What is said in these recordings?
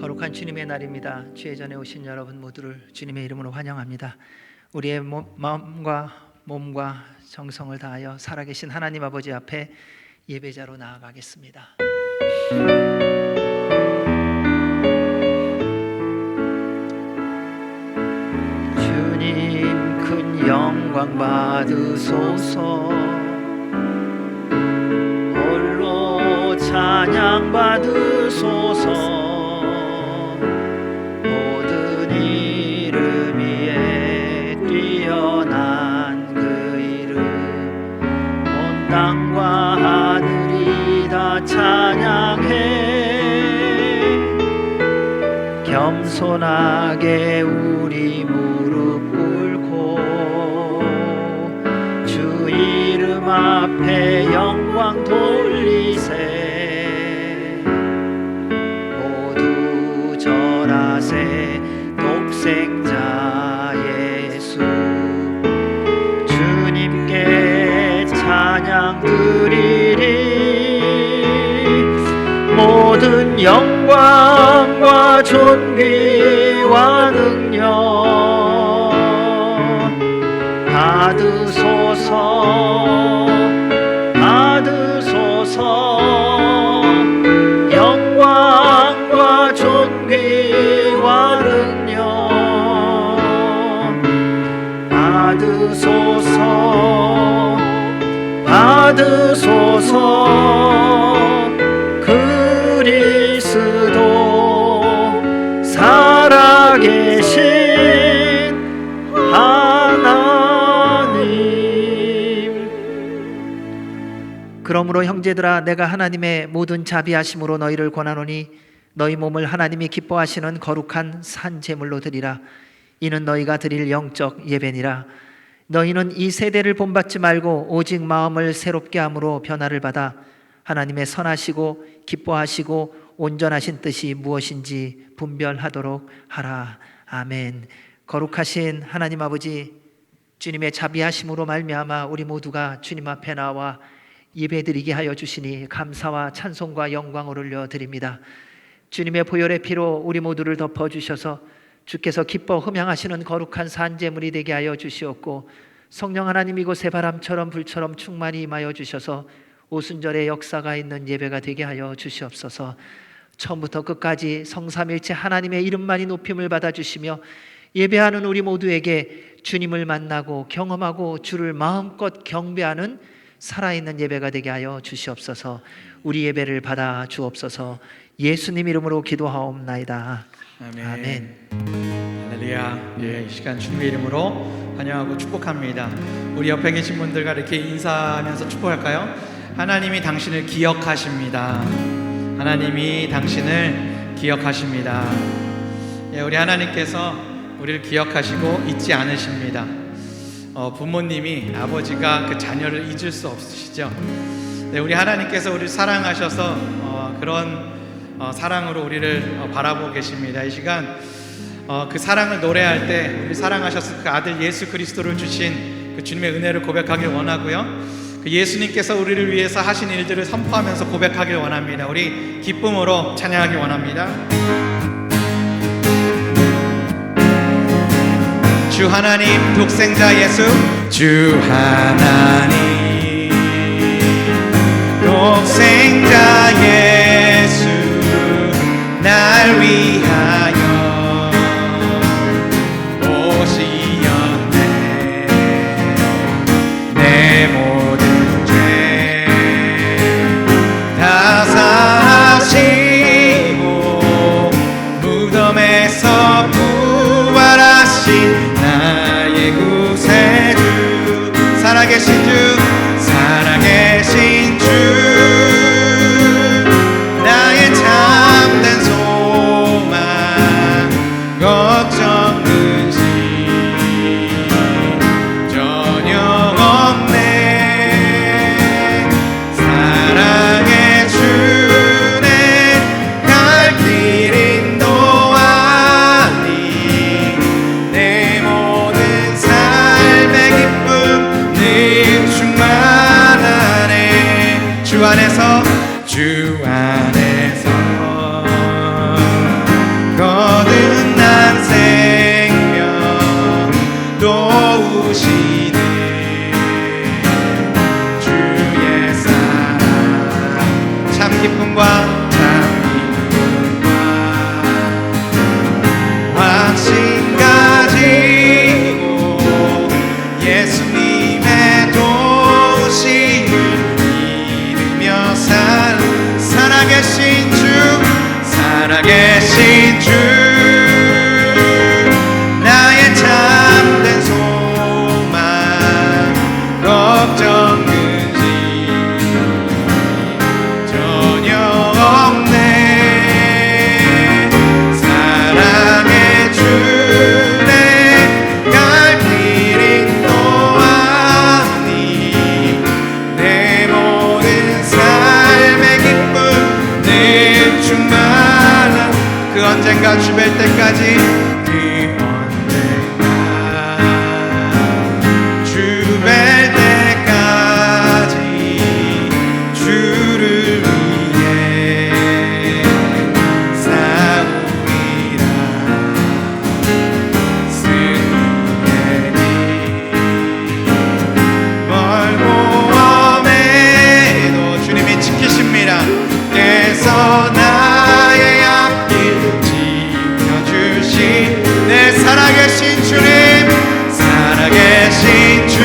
거룩한 주님의 날입니다. 주의 전에 오신 여러분 모두를 주님의 이름으로 환영합니다. 우리의 마음과 몸과 정성을 다하여 살아계신 하나님 아버지 앞에 예배자로 나아가겠습니다. 주님 큰 영광 받으소서. 홀로 찬양 받으소서. 땅과 하늘이 다 찬양해. 겸손하게 우리 무릎 꿇고 주 이름 앞에 영광 돌리세. 모두 절하세. 독생자 예수 주님께 찬양 드리리. 모든 영광과 존귀와 능력 받으소서. 받으소서. 영광과 존귀와 능력 받으소서. 받으소서. 그리스도 살아계신 하나님. 그러므로 형제들아, 내가 하나님의 모든 자비하심으로 너희를 권하노니 너희 몸을 하나님이 기뻐하시는 거룩한 산 제물로 드리라. 이는 너희가 드릴 영적 예배니라. 너희는 이 세대를 본받지 말고 오직 마음을 새롭게 함으로 변화를 받아 하나님의 선하시고 기뻐하시고 온전하신 뜻이 무엇인지 분별하도록 하라. 아멘. 거룩하신 하나님 아버지, 주님의 자비하심으로 말미암아 우리 모두가 주님 앞에 나와 예배드리게 하여 주시니 감사와 찬송과 영광을 올려드립니다. 주님의 보혈의 피로 우리 모두를 덮어주셔서 주께서 기뻐 흠양하시는 거룩한 산제물이 되게 하여 주시옵고, 성령 하나님 이곳에 바람처럼 불처럼 충만히 임하여 주셔서 오순절의 역사가 있는 예배가 되게 하여 주시옵소서. 처음부터 끝까지 성삼일체 하나님의 이름만이 높임을 받아주시며 예배하는 우리 모두에게 주님을 만나고 경험하고 주를 마음껏 경배하는 살아있는 예배가 되게 하여 주시옵소서. 우리 예배를 받아 주옵소서. 예수님 이름으로 기도하옵나이다. 아멘. 아멘. 할렐루야. 이 시간 주님의 이름으로 환영하고 축복합니다. 우리 옆에 계신 분들과 이렇게 인사하면서 축복할까요? 하나님이 당신을 기억하십니다. 하나님이 당신을 기억하십니다. 우리 하나님께서 우리를 기억하시고 잊지 않으십니다. 부모님이, 아버지가 그 자녀를 잊을 수 없으시죠. 우리 하나님께서 우리를 사랑하셔서 그런 사랑으로 우리를 바라보고 계십니다. 이 시간 그 사랑을 노래할 때 우리 사랑하셔서 그 아들 예수 그리스도를 주신 그 주님의 은혜를 고백하길 원하고요, 그 예수님께서 우리를 위해서 하신 일들을 선포하면서 고백하길 원합니다. 우리 기쁨으로 찬양하길 원합니다. 주 하나님 독생자 예수, 주 하나님 독생자 예수 날 위하여 오시었네. 내 모든 죄 다 사하시고 무덤에서 부활하신 나의 구세주, 살아계신 주, 살아계신 주, 나의 참된 소망, 걱정 근심 전혀 없네. 사랑의 주네 갈 길 인도하니 내 모든 삶의 기쁨 늘 충만하네. 언젠가 주뵐 때까지 주뵐 때까지 주를 위해 싸우리라. 승리의 멀고 엄해도 주님이 지키십니다. 께서 나의 앞길 지켜주시 내 살아계신 주님, 살아계신 주,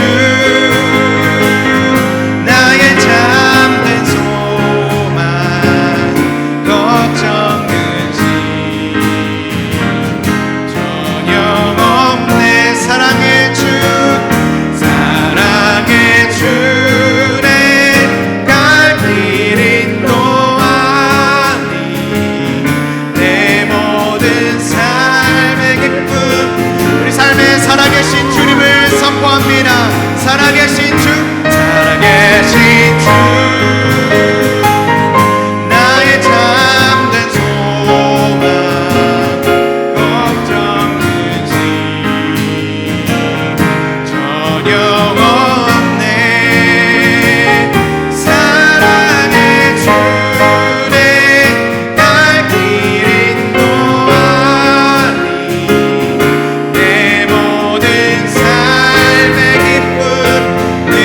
나의 잠든 소망 걱정 근심 전혀 없네. 사랑의 주, 사랑의 주네 갈 길 인도하니 내 모든 삶의 기쁨. 우리 삶에 살아계신 주님을 선포합니다. 살아계신 주, 살아계신 주, 나의 잠든 소망 걱정 근심 전혀 없네. 사랑의 주네 갈 길 인도하니 내 모든 삶의 기쁨 늘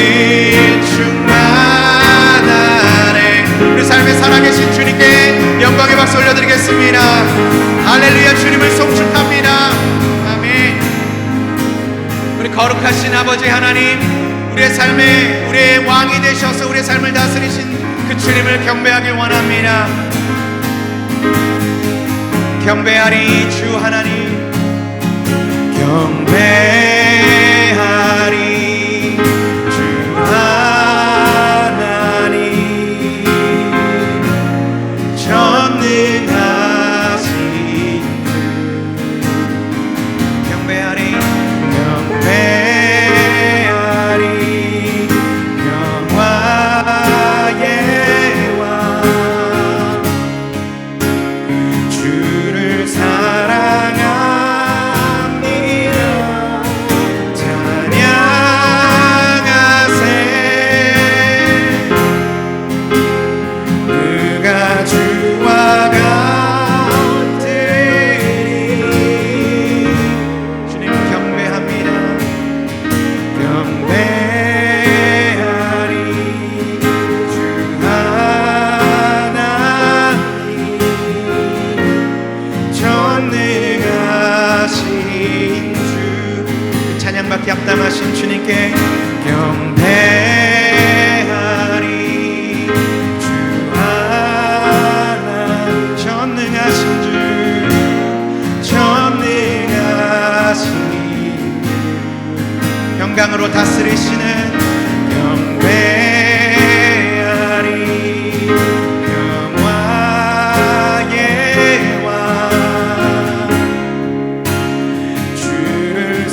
충만하네. 우리 삶에 살아계신 주님께 영광의 박수 올려드리겠습니다. 할렐루야. 주님을 송축합니다. 아멘. 우리 거룩하신 아버지 하나님, 우리의 삶에 우리의 왕이 되셔서 우리의 삶을 다스리신 그 주님을 경배하길 원합니다. 경배하리 주 하나님, 경배하리 주 하나님, 전능하신 경배하리 경배하리 평화의 왕 주를 사랑합니다. 찬양하세. 그가 주와 같으리. 주님 경배합니다. 경배하리 주 하나님, 전능하신 주. 찬양받기 합당하신 주님께 경배하리 주 하나님, 전능하신 주, 전능하신 평강으로 다스리시는 경배하리 평화의 왕 주를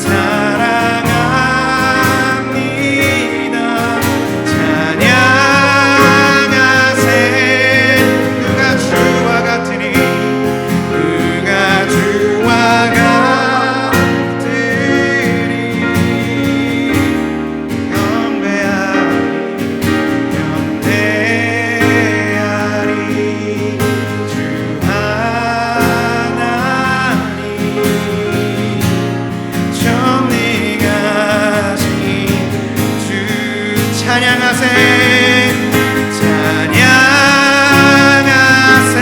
사랑합니다. 찬양하세. 그가 주와 같으니 그가 주와 같으리. 경배하리 주 하나님, 전능하신 주. 찬양하세. 찬양하세.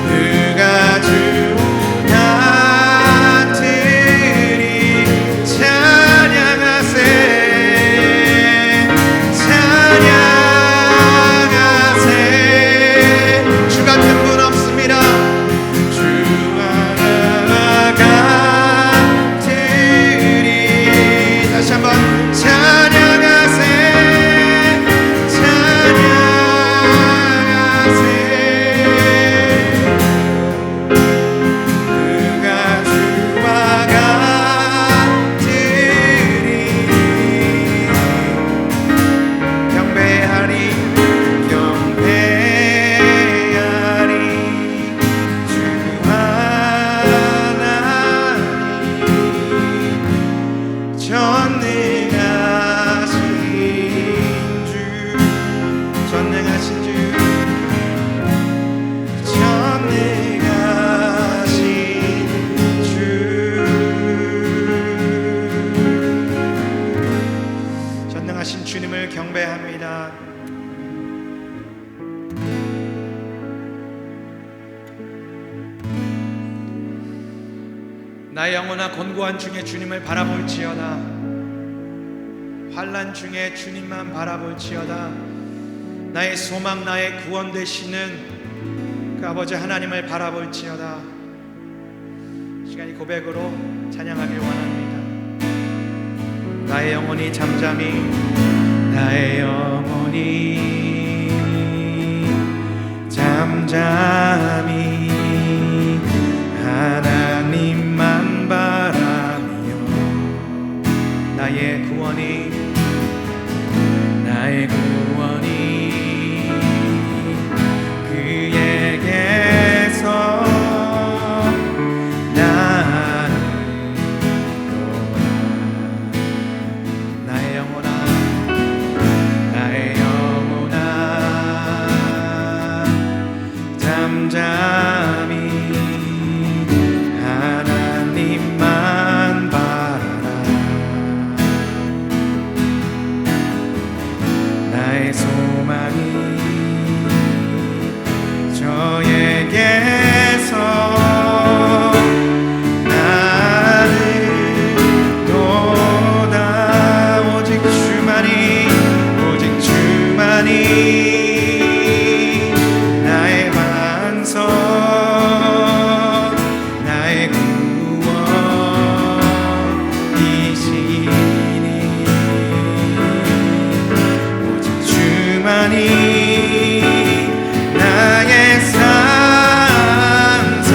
그가 주 같으리. 찬양하세. 찬양하세. 주 같은 분 없습니다. 주와 같으리. 다시 한번 찬양. 전능하신 주님을 경배합니다. 나의 영혼아 곤고한 중에 주님을 바라볼지어다. 환난 중에 주님만 바라볼지어다. 나의 소망 나의 구원 되시는 그 아버지 하나님을 바라볼지어다. 시간이 고백으로 찬양하길 원합니다. 나의 영혼이 잠잠히 나의 영혼이 잠잠히 하나님만 바라며 나의 구원이 그에게서 나를 나의 영혼아 잠잠히 하나님만 바라라. 나의 소망이 저에게서 나를 도다. 오직 주만이 나의 반석 나의 구원이시니 오직 주만이 나의 산성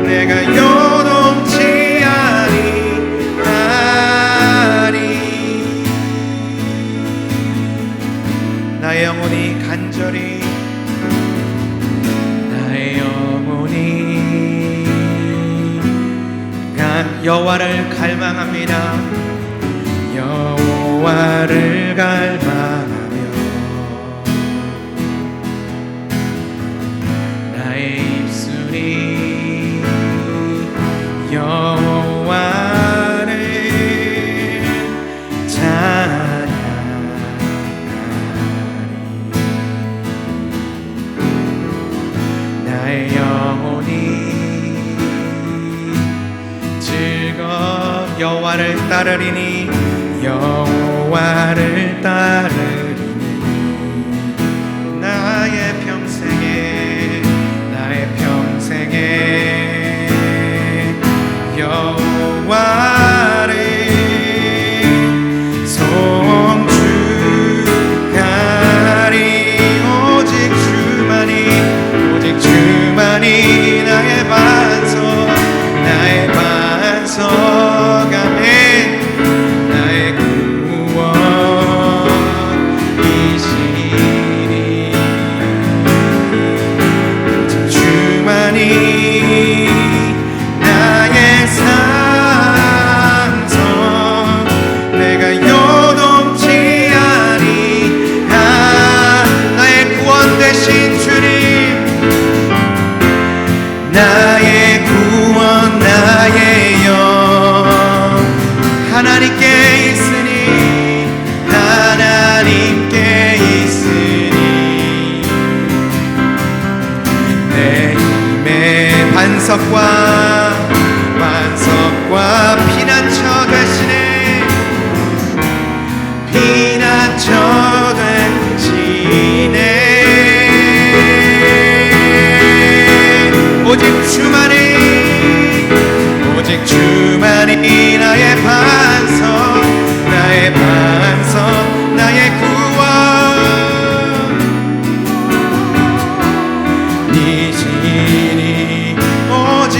내가 요동치 아니하리. 나의 영혼이 간절히 여호와를 갈망합니다. 여호와를 갈망하며 나의 입술이 여호와를 찬양하리. 나의 영혼이 여호와를 따르리니 여호와를 따르리니 나의 평생에 여호와를 송축하리. 오직 주만이 나의 반석 아멘. 나의 구원이시니 오직 주만이 나의 산성 내가 요동치 아니하. 나의 구원 되신 주님 나의 구원 나의 영 하나님께 있으니 내 힘의 반석과 피난처 되시네. 오직 주만이 나의 반석 나의 구원이시니 오직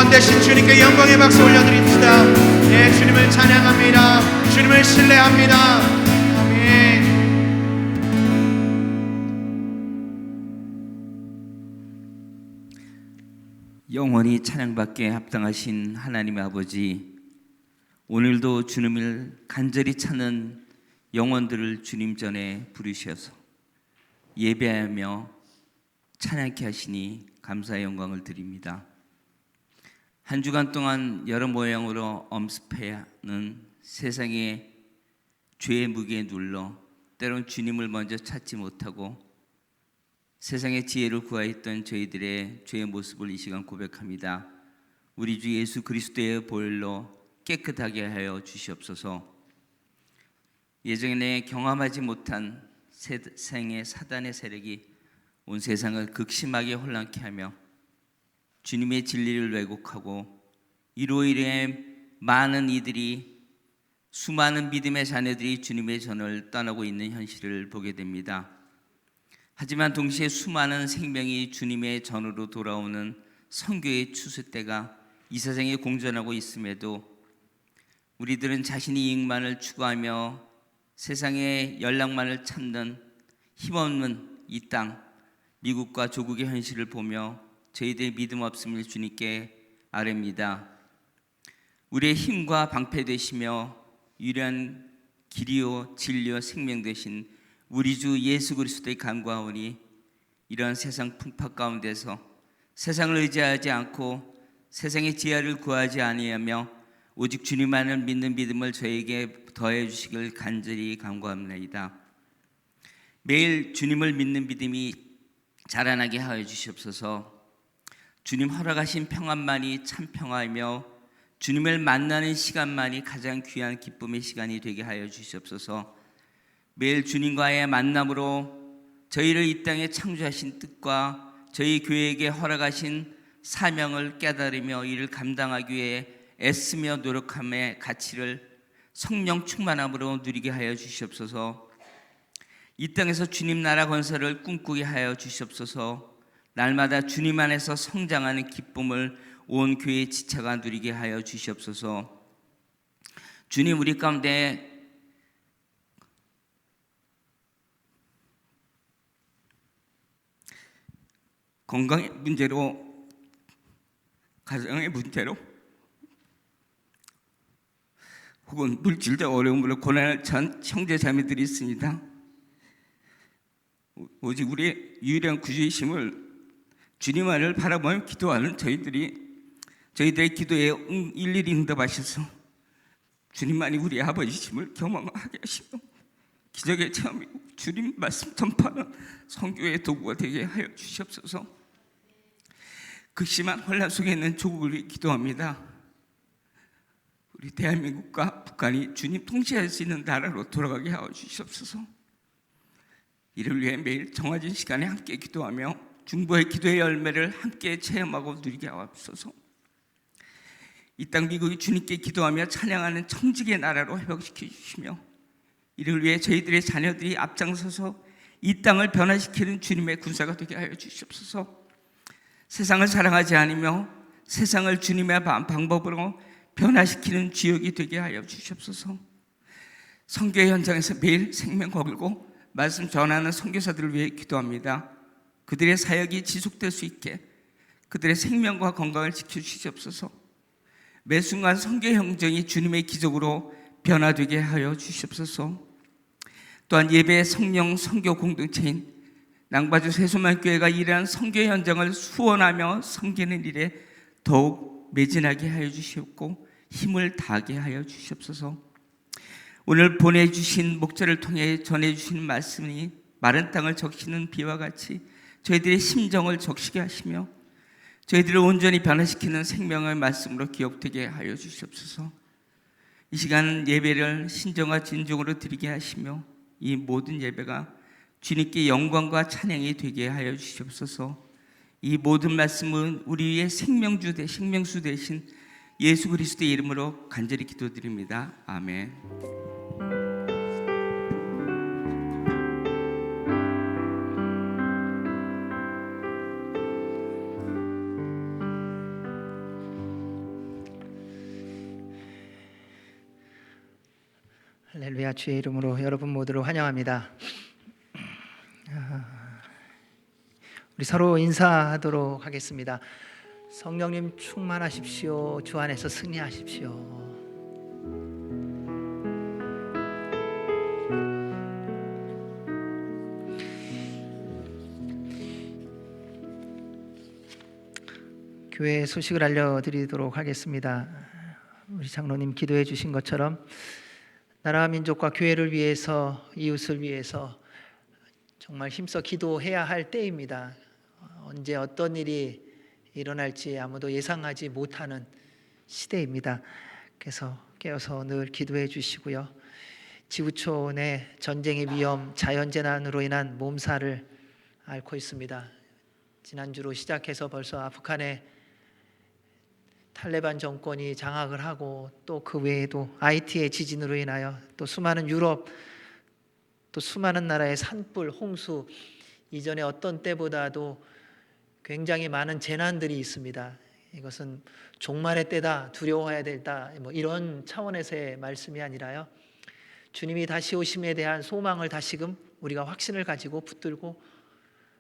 구원 되신 주님께 영광의 박수 올려드립시다. 예, 주님을 찬양합니다. 주님을 신뢰합니다. 아멘. 영원히 찬양받기에 합당하신 하나님의 아버지, 오늘도 주님을 간절히 찾는 영혼들을 주님 전에 부르셔서 예배하며 찬양케 하시니 감사의 영광을 드립니다. 한 주간 동안 여러 모양으로 엄습해하는 세상의 죄의 무게에 눌러 때론 주님을 먼저 찾지 못하고 세상의 지혜를 구하였던 저희들의 죄의 모습을 이 시간 고백합니다. 우리 주 예수 그리스도의 보혈로 깨끗하게 하여 주시옵소서. 예전에 경험하지 못한 세상의 사단의 세력이 온 세상을 극심하게 혼란케 하며 주님의 진리를 왜곡하고 이로 인해 많은 이들이, 수많은 믿음의 자녀들이 주님의 전을 떠나고 있는 현실을 보게 됩니다. 하지만 동시에 수많은 생명이 주님의 전으로 돌아오는 선교의 추수 때가 이 세상에 공존하고 있음에도 우리들은 자신의 이익만을 추구하며 세상의 연락만을 찾는 힘없는 이 땅, 미국과 조국의 현실을 보며 저희들의 믿음 없음을 주님께 아뢰입니다. 우리의 힘과 방패 되시며 유일한 길이요 진리요 생명 되신 우리 주 예수 그리스도의 간구하오니 이런 세상 풍파 가운데서 세상을 의지하지 않고 세상의 지혜를 구하지 아니하며 오직 주님만을 믿는 믿음을 저에게 더해 주시길 간절히 간구합니다. 매일 주님을 믿는 믿음이 자라나게 하여 주시옵소서. 주님 허락하신 평안만이 참 평화이며 주님을 만나는 시간만이 가장 귀한 기쁨의 시간이 되게 하여 주시옵소서. 매일 주님과의 만남으로 저희를 이 땅에 창조하신 뜻과 저희 교회에게 허락하신 사명을 깨달으며 이를 감당하기 위해 애쓰며 노력함의 가치를 성령 충만함으로 누리게 하여 주시옵소서. 이 땅에서 주님 나라 건설을 꿈꾸게 하여 주시옵소서. 날마다 주님 안에서 성장하는 기쁨을 온 교회의 지체가 누리게 하여 주시옵소서. 주님, 우리 가운데 건강의 문제로, 가정의 문제로, 혹은 물질적 어려움으로 고난을 처한 형제 자매들이 있습니다. 오직 우리의 유일한 구주이심을 주님만을 바라보며 기도하는 저희들의 기도에 일일이 응답하셔서 주님만이 우리의 아버지심을 경험하게 하시며 기적의 체험이고 주님 말씀 전파하는 선교의 도구가 되게 하여 주시옵소서. 극심한 혼란 속에 있는 조국을 위해 기도합니다. 우리 대한민국과 북한이 주님 통치할 수 있는 나라로 돌아가게 하여 주시옵소서. 이를 위해 매일 정해진 시간에 함께 기도하며 중보의 기도의 열매를 함께 체험하고 누리게 하옵소서. 이 땅 미국이 주님께 기도하며 찬양하는 청지기의 나라로 회복시켜 주시며 이를 위해 저희들의 자녀들이 앞장서서 이 땅을 변화시키는 주님의 군사가 되게 하여 주시옵소서. 세상을 사랑하지 않으며 세상을 주님의 방법으로 변화시키는 지역이 되게 하여 주시옵소서. 선교의 현장에서 매일 생명 거두고 말씀 전하는 선교사들을 위해 기도합니다. 그들의 사역이 지속될 수 있게 그들의 생명과 건강을 지켜주시옵소서. 매 순간 선교 행정이 주님의 기적으로 변화되게 하여 주시옵소서. 또한 예배 성령 선교 공동체인 낭바주 세수만교회가 일하는 선교 현장을 수원하며 섬기는 일에 더욱 매진하게 하여 주시옵고 힘을 다하게 하여 주시옵소서. 오늘 보내주신 목자를 통해 전해주시는 말씀이 마른 땅을 적시는 비와 같이 저희들의 심정을 적시게 하시며 저희들을 온전히 변화시키는 생명의 말씀으로 기억되게 하여 주시옵소서. 이 시간 예배를 신정과 진정으로 드리게 하시며 이 모든 예배가 주님께 영광과 찬양이 되게 하여 주시옵소서. 이 모든 말씀은 우리의 생명수 되신 예수 그리스도의 이름으로 간절히 기도드립니다. 아멘. 할렐루야. 주의 이름으로 여러분 모두를 환영합니다. 우리 서로 인사하도록 하겠습니다. 성령님 충만하십시오. 주 안에서 승리하십시오. 교회 소식을 알려드리도록 하겠습니다. 우리 장로님 기도해 주신 것처럼 나라와 민족과 교회를 위해서, 이웃을 위해서 정말 힘써 기도해야 할 때입니다. 언제 어떤 일이 일어날지 아무도 예상하지 못하는 시대입니다. 그래서 깨어서 늘 기도해 주시고요. 지구촌의 전쟁의 위험, 자연재난으로 인한 몸살을 앓고 있습니다. 지난주로 시작해서 벌써 아프간에 탈레반 정권이 장악을 하고, 또 그 외에도 IT의 지진으로 인하여 또 수많은 유럽, 또 수많은 나라의 산불, 홍수, 이전에 어떤 때보다도 굉장히 많은 재난들이 있습니다. 이것은 종말의 때다, 두려워해야 된다, 이런 차원에서의 말씀이 아니라요, 주님이 다시 오심에 대한 소망을 다시금 우리가 확신을 가지고 붙들고,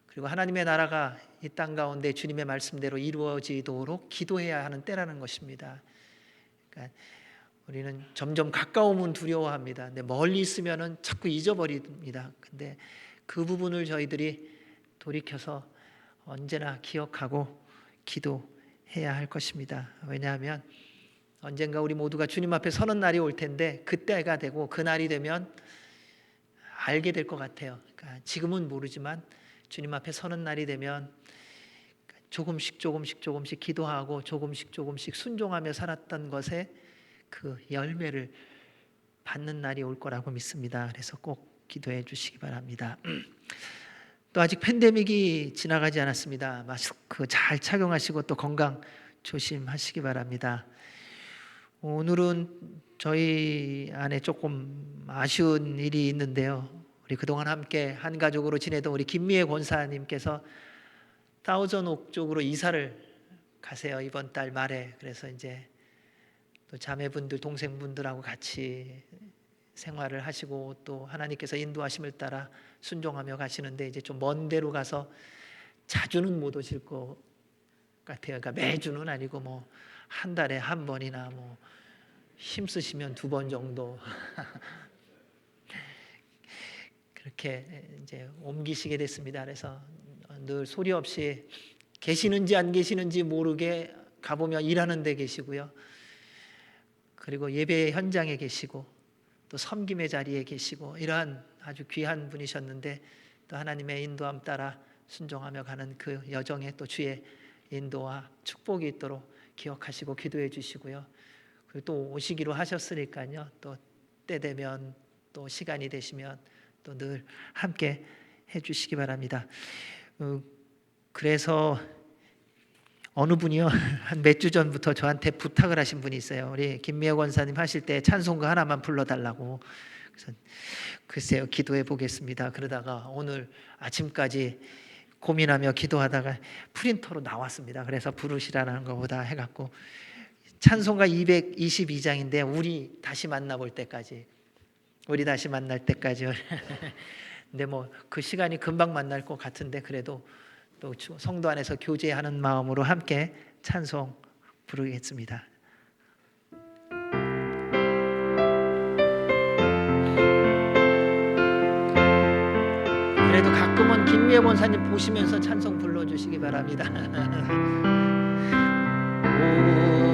그리고 하나님의 나라가 이 땅 가운데 주님의 말씀대로 이루어지도록 기도해야 하는 때라는 것입니다. 그러니까 우리는 점점 가까우면 두려워합니다. 근데 멀리 있으면은 자꾸 잊어버립니다. 근데 그 부분을 저희들이 돌이켜서 언제나 기억하고 기도해야 할 것입니다. 왜냐하면 언젠가 우리 모두가 주님 앞에 서는 날이 올 텐데, 그때가 되고 그 날이 되면 알게 될 것 같아요. 그러니까 지금은 모르지만 주님 앞에 서는 날이 되면 조금씩 기도하고 조금씩 순종하며 살았던 것에 그 열매를 받는 날이 올 거라고 믿습니다. 그래서 꼭 기도해 주시기 바랍니다. 또 아직 팬데믹이 지나가지 않았습니다. 마스크 잘 착용하시고 또 건강 조심하시기 바랍니다. 오늘은 저희 안에 조금 아쉬운 일이 있는데요. 우리 그동안 함께 한 가족으로 지내던 우리 김미애 권사님께서 타우전옥 쪽으로 이사를 가세요. 이번 달 말에. 그래서 이제 또 자매분들, 동생분들하고 같이 생활을 하시고, 또 하나님께서 인도하심을 따라 순종하며 가시는데, 이제 좀 먼 데로 가서 자주는 못 오실 것 같아요. 그러니까 매주는 아니고 한 달에 한 번이나 힘쓰시면 2번 정도 그렇게 이제 옮기시게 됐습니다. 그래서 늘 소리 없이 계시는지 안 계시는지 모르게 가보면 일하는 데 계시고요. 그리고 예배 현장에 계시고, 또 섬김의 자리에 계시고, 이러한 아주 귀한 분이셨는데, 또 하나님의 인도함 따라 순종하며 가는 그 여정에 또 주의 인도와 축복이 있도록 기억하시고 기도해 주시고요. 그리고 또 오시기로 하셨으니까요. 또 때 되면, 또 시간이 되시면 또 늘 함께 해주시기 바랍니다. 그래서 어느 분이요, 한 몇 주 전부터 저한테 부탁을 하신 분이 있어요. 우리 김미애 권사님 하실 때 찬송가 하나만 불러달라고. 그래서 글쎄요, 기도해 보겠습니다. 그러다가 오늘 아침까지 고민하며 기도하다가 프린터로 나왔습니다. 그래서 부르시라는 것보다 해갖고 찬송가 222장인데 우리 다시 만날 때까지. 근데 그 시간이 금방 만날 것 같은데, 그래도 또 성도 안에서 교제하는 마음으로 함께 찬송 부르겠습니다. 그래도 가끔은 김미애 권사님 보시면서 찬송 불러주시기 바랍니다.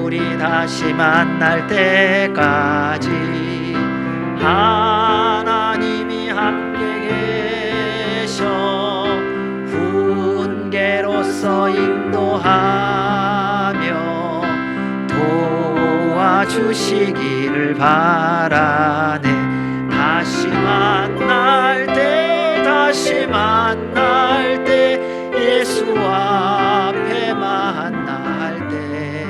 우리 다시 만날 때까지 하나님이 함께 계셔 훈계로서 인도하며 도와주시기를 바라네. 다시 만날 때 예수 앞에 만날 때,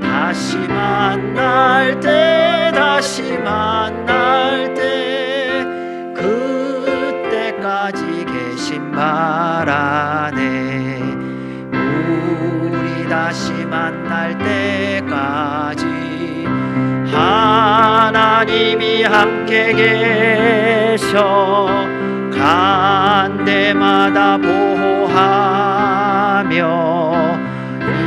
다시 만날 때 그때까지 계신 바라네. 우리 다시 만날 때까지 하나님이 함께 계셔 간 데마다 보호하며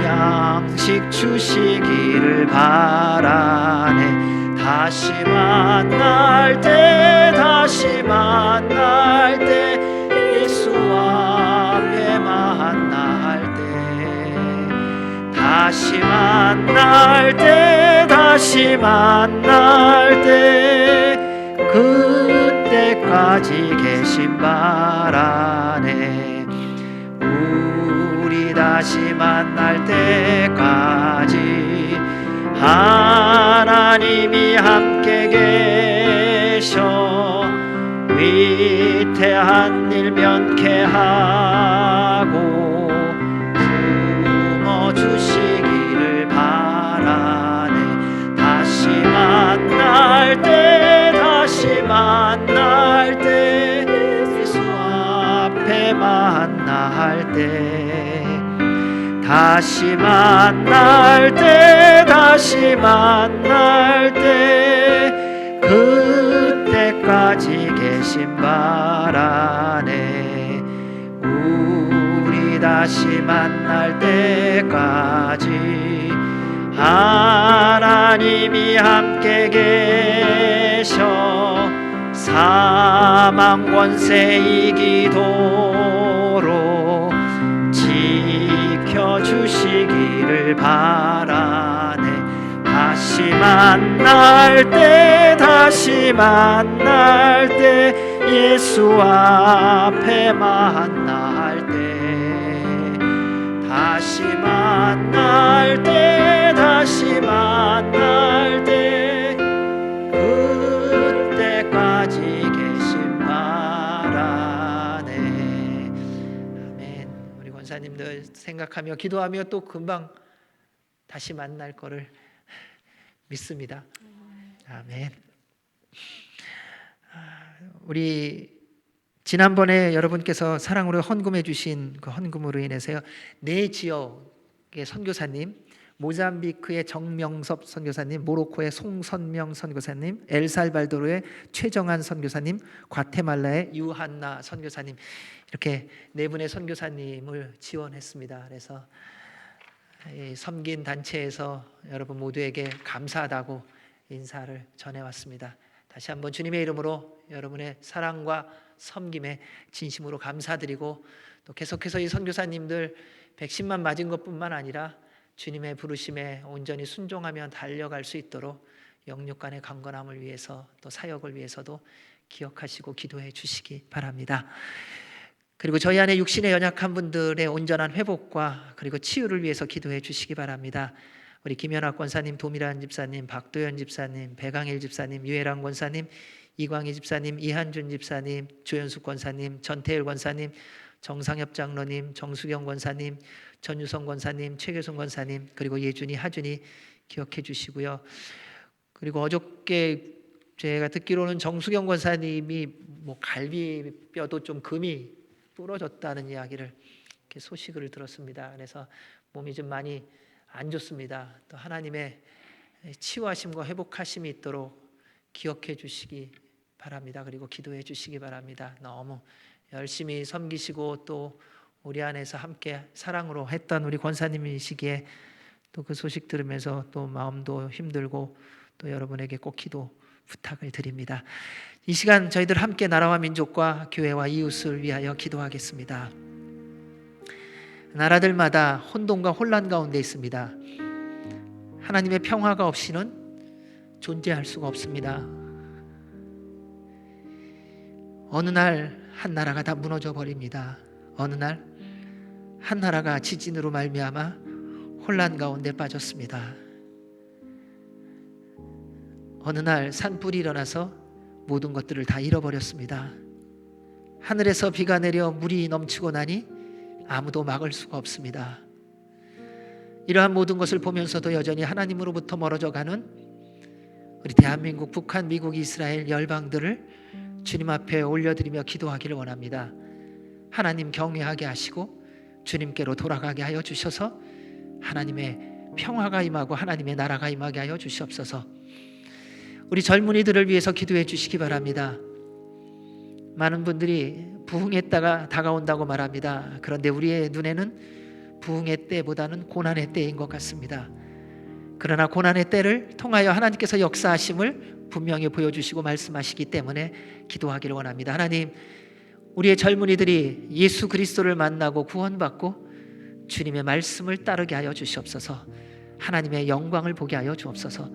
양식 주시기를 바라네. 다시 만날 때 예수 앞에 만날 때 다시 만날 때 그때까지 계신 바라네. 우리 다시 만날 때까지 하나님이 함께 계셔 위태한 일 면케하고 품어주시기를 바라네. 다시 만날 때 예수 앞에 만날 때 다시 만날 때 그때까지 계신 바라네. 우리 다시 만날 때까지 하나님이 함께 계셔 사망 권세 이기도록 지켜주시기를 바라네. 다시 만날 때 예수 앞에 만날 때 다시 만날 때 그때까지 계신 바라네. 아멘. 우리 권사님들 생각하며 기도하며 또 금방 다시 만날 거를 믿습니다. 아멘. 우리 지난번에 여러분께서 사랑으로 헌금해 주신 그 헌금으로 인해서요, 네 지역의 선교사님, 모잠비크의 정명섭 선교사님, 모로코의 송선명 선교사님, 엘살바도르의 최정한 선교사님, 과테말라의 유한나 선교사님, 이렇게 네 분의 선교사님을 지원했습니다. 그래서 섬긴 단체에서 여러분 모두에게 감사하다고 인사를 전해왔습니다. 다시 한번 주님의 이름으로 여러분의 사랑과 섬김에 진심으로 감사드리고, 또 계속해서 이 선교사님들 백신만 맞은 것뿐만 아니라 주님의 부르심에 온전히 순종하며 달려갈 수 있도록 영육간의 강건함을 위해서 또 사역을 위해서도 기억하시고 기도해 주시기 바랍니다. 그리고 저희 안에 육신의 연약한 분들의 온전한 회복과 그리고 치유를 위해서 기도해 주시기 바랍니다. 우리 김연학 권사님, 도미란 집사님, 박도현 집사님, 배강일 집사님, 유혜랑 권사님, 이광희 집사님, 이한준 집사님, 조현숙 권사님, 전태일 권사님, 정상엽 장로님, 정수경 권사님, 전유성 권사님, 최교순 권사님, 그리고 예준이, 하준이 기억해 주시고요. 그리고 어저께 제가 듣기로는 정수경 권사님이 갈비뼈도 좀 금이 부러졌다는 이야기를 이렇게 소식을 들었습니다. 그래서 몸이 좀 많이 안 좋습니다. 또 하나님의 치유하심과 회복하심이 있도록 기억해 주시기 바랍니다. 그리고 기도해 주시기 바랍니다. 너무 열심히 섬기시고 또 우리 안에서 함께 사랑으로 했던 우리 권사님이시기에 또 그 소식 들으면서 또 마음도 힘들고 또 여러분에게 꼭 기도 부탁을 드립니다. 이 시간 저희들 함께 나라와 민족과 교회와 이웃을 위하여 기도하겠습니다. 나라들마다 혼돈과 혼란 가운데 있습니다. 하나님의 평화가 없이는 존재할 수가 없습니다. 어느 날 한 나라가 다 무너져 버립니다. 어느 날 한 나라가 지진으로 말미암아 혼란 가운데 빠졌습니다. 어느 날 산불이 일어나서 모든 것들을 다 잃어버렸습니다. 하늘에서 비가 내려 물이 넘치고 나니 아무도 막을 수가 없습니다. 이러한 모든 것을 보면서도 여전히 하나님으로부터 멀어져 가는 우리 대한민국, 북한, 미국, 이스라엘 열방들을 주님 앞에 올려드리며 기도하기를 원합니다. 하나님 경외하게 하시고 주님께로 돌아가게 하여 주셔서 하나님의 평화가 임하고 하나님의 나라가 임하게 하여 주시옵소서. 우리 젊은이들을 위해서 기도해 주시기 바랍니다. 많은 분들이 부흥의 때가 다가온다고 말합니다. 그런데 우리의 눈에는 부흥의 때보다는 고난의 때인 것 같습니다. 그러나 고난의 때를 통하여 하나님께서 역사하심을 분명히 보여주시고 말씀하시기 때문에 기도하기를 원합니다. 하나님, 우리의 젊은이들이 예수 그리스도를 만나고 구원받고 주님의 말씀을 따르게 하여 주시옵소서. 하나님의 영광을 보게 하여 주옵소서.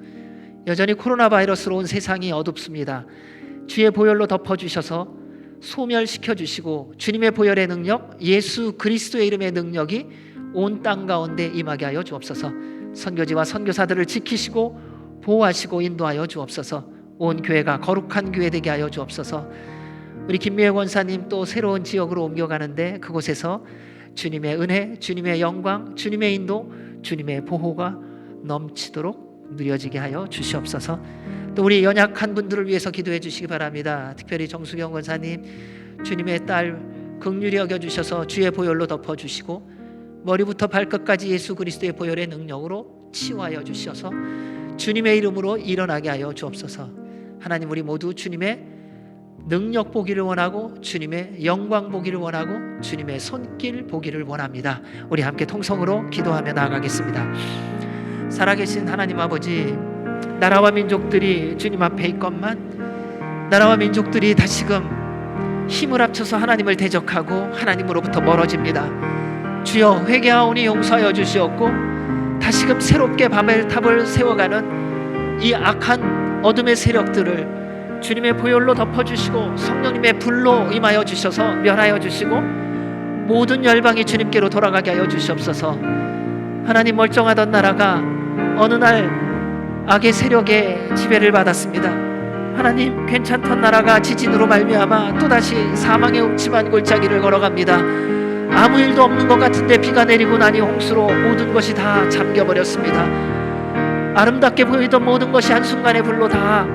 여전히 코로나 바이러스로 온 세상이 어둡습니다. 주의 보혈로 덮어주셔서 소멸시켜 주시고 주님의 보혈의 능력, 예수 그리스도의 이름의 능력이 온 땅 가운데 임하게 하여 주옵소서. 선교지와 선교사들을 지키시고 보호하시고 인도하여 주옵소서. 온 교회가 거룩한 교회 되게 하여 주옵소서. 우리 김미애 권사님 또 새로운 지역으로 옮겨가는데 그곳에서 주님의 은혜, 주님의 영광, 주님의 인도, 주님의 보호가 넘치도록 누려지게 하여 주시옵소서. 또 우리 연약한 분들을 위해서 기도해 주시기 바랍니다. 특별히 정수경 권사님, 주님의 딸 긍휼히 여겨주셔서 주의 보혈로 덮어주시고 머리부터 발끝까지 예수 그리스도의 보혈의 능력으로 치유하여 주셔서 주님의 이름으로 일어나게 하여 주옵소서. 하나님, 우리 모두 주님의 능력 보기를 원하고 주님의 영광 보기를 원하고 주님의 손길 보기를 원합니다. 우리 함께 통성으로 기도하며 나아가겠습니다. 살아계신 하나님 아버지, 나라와 민족들이 주님 앞에 있건만 나라와 민족들이 다시금 힘을 합쳐서 하나님을 대적하고 하나님으로부터 멀어집니다. 주여, 회개하오니 용서하여 주시옵고 다시금 새롭게 바벨탑을 세워가는 이 악한 어둠의 세력들을 주님의 보혈로 덮어주시고 성령님의 불로 임하여 주셔서 멸하여 주시고 모든 열방이 주님께로 돌아가게 하여 주시옵소서. 하나님, 멀쩡하던 나라가 어느 날 악의 세력의 지배를 받았습니다. 하나님, 괜찮던 나라가 지진으로 말미암아 또다시 사망의 음침한 골짜기를 걸어갑니다. 아무 일도 없는 것 같은데 비가 내리고 나니 홍수로 모든 것이 다 잠겨버렸습니다. 아름답게 보이던 모든 것이 한순간에 불로 다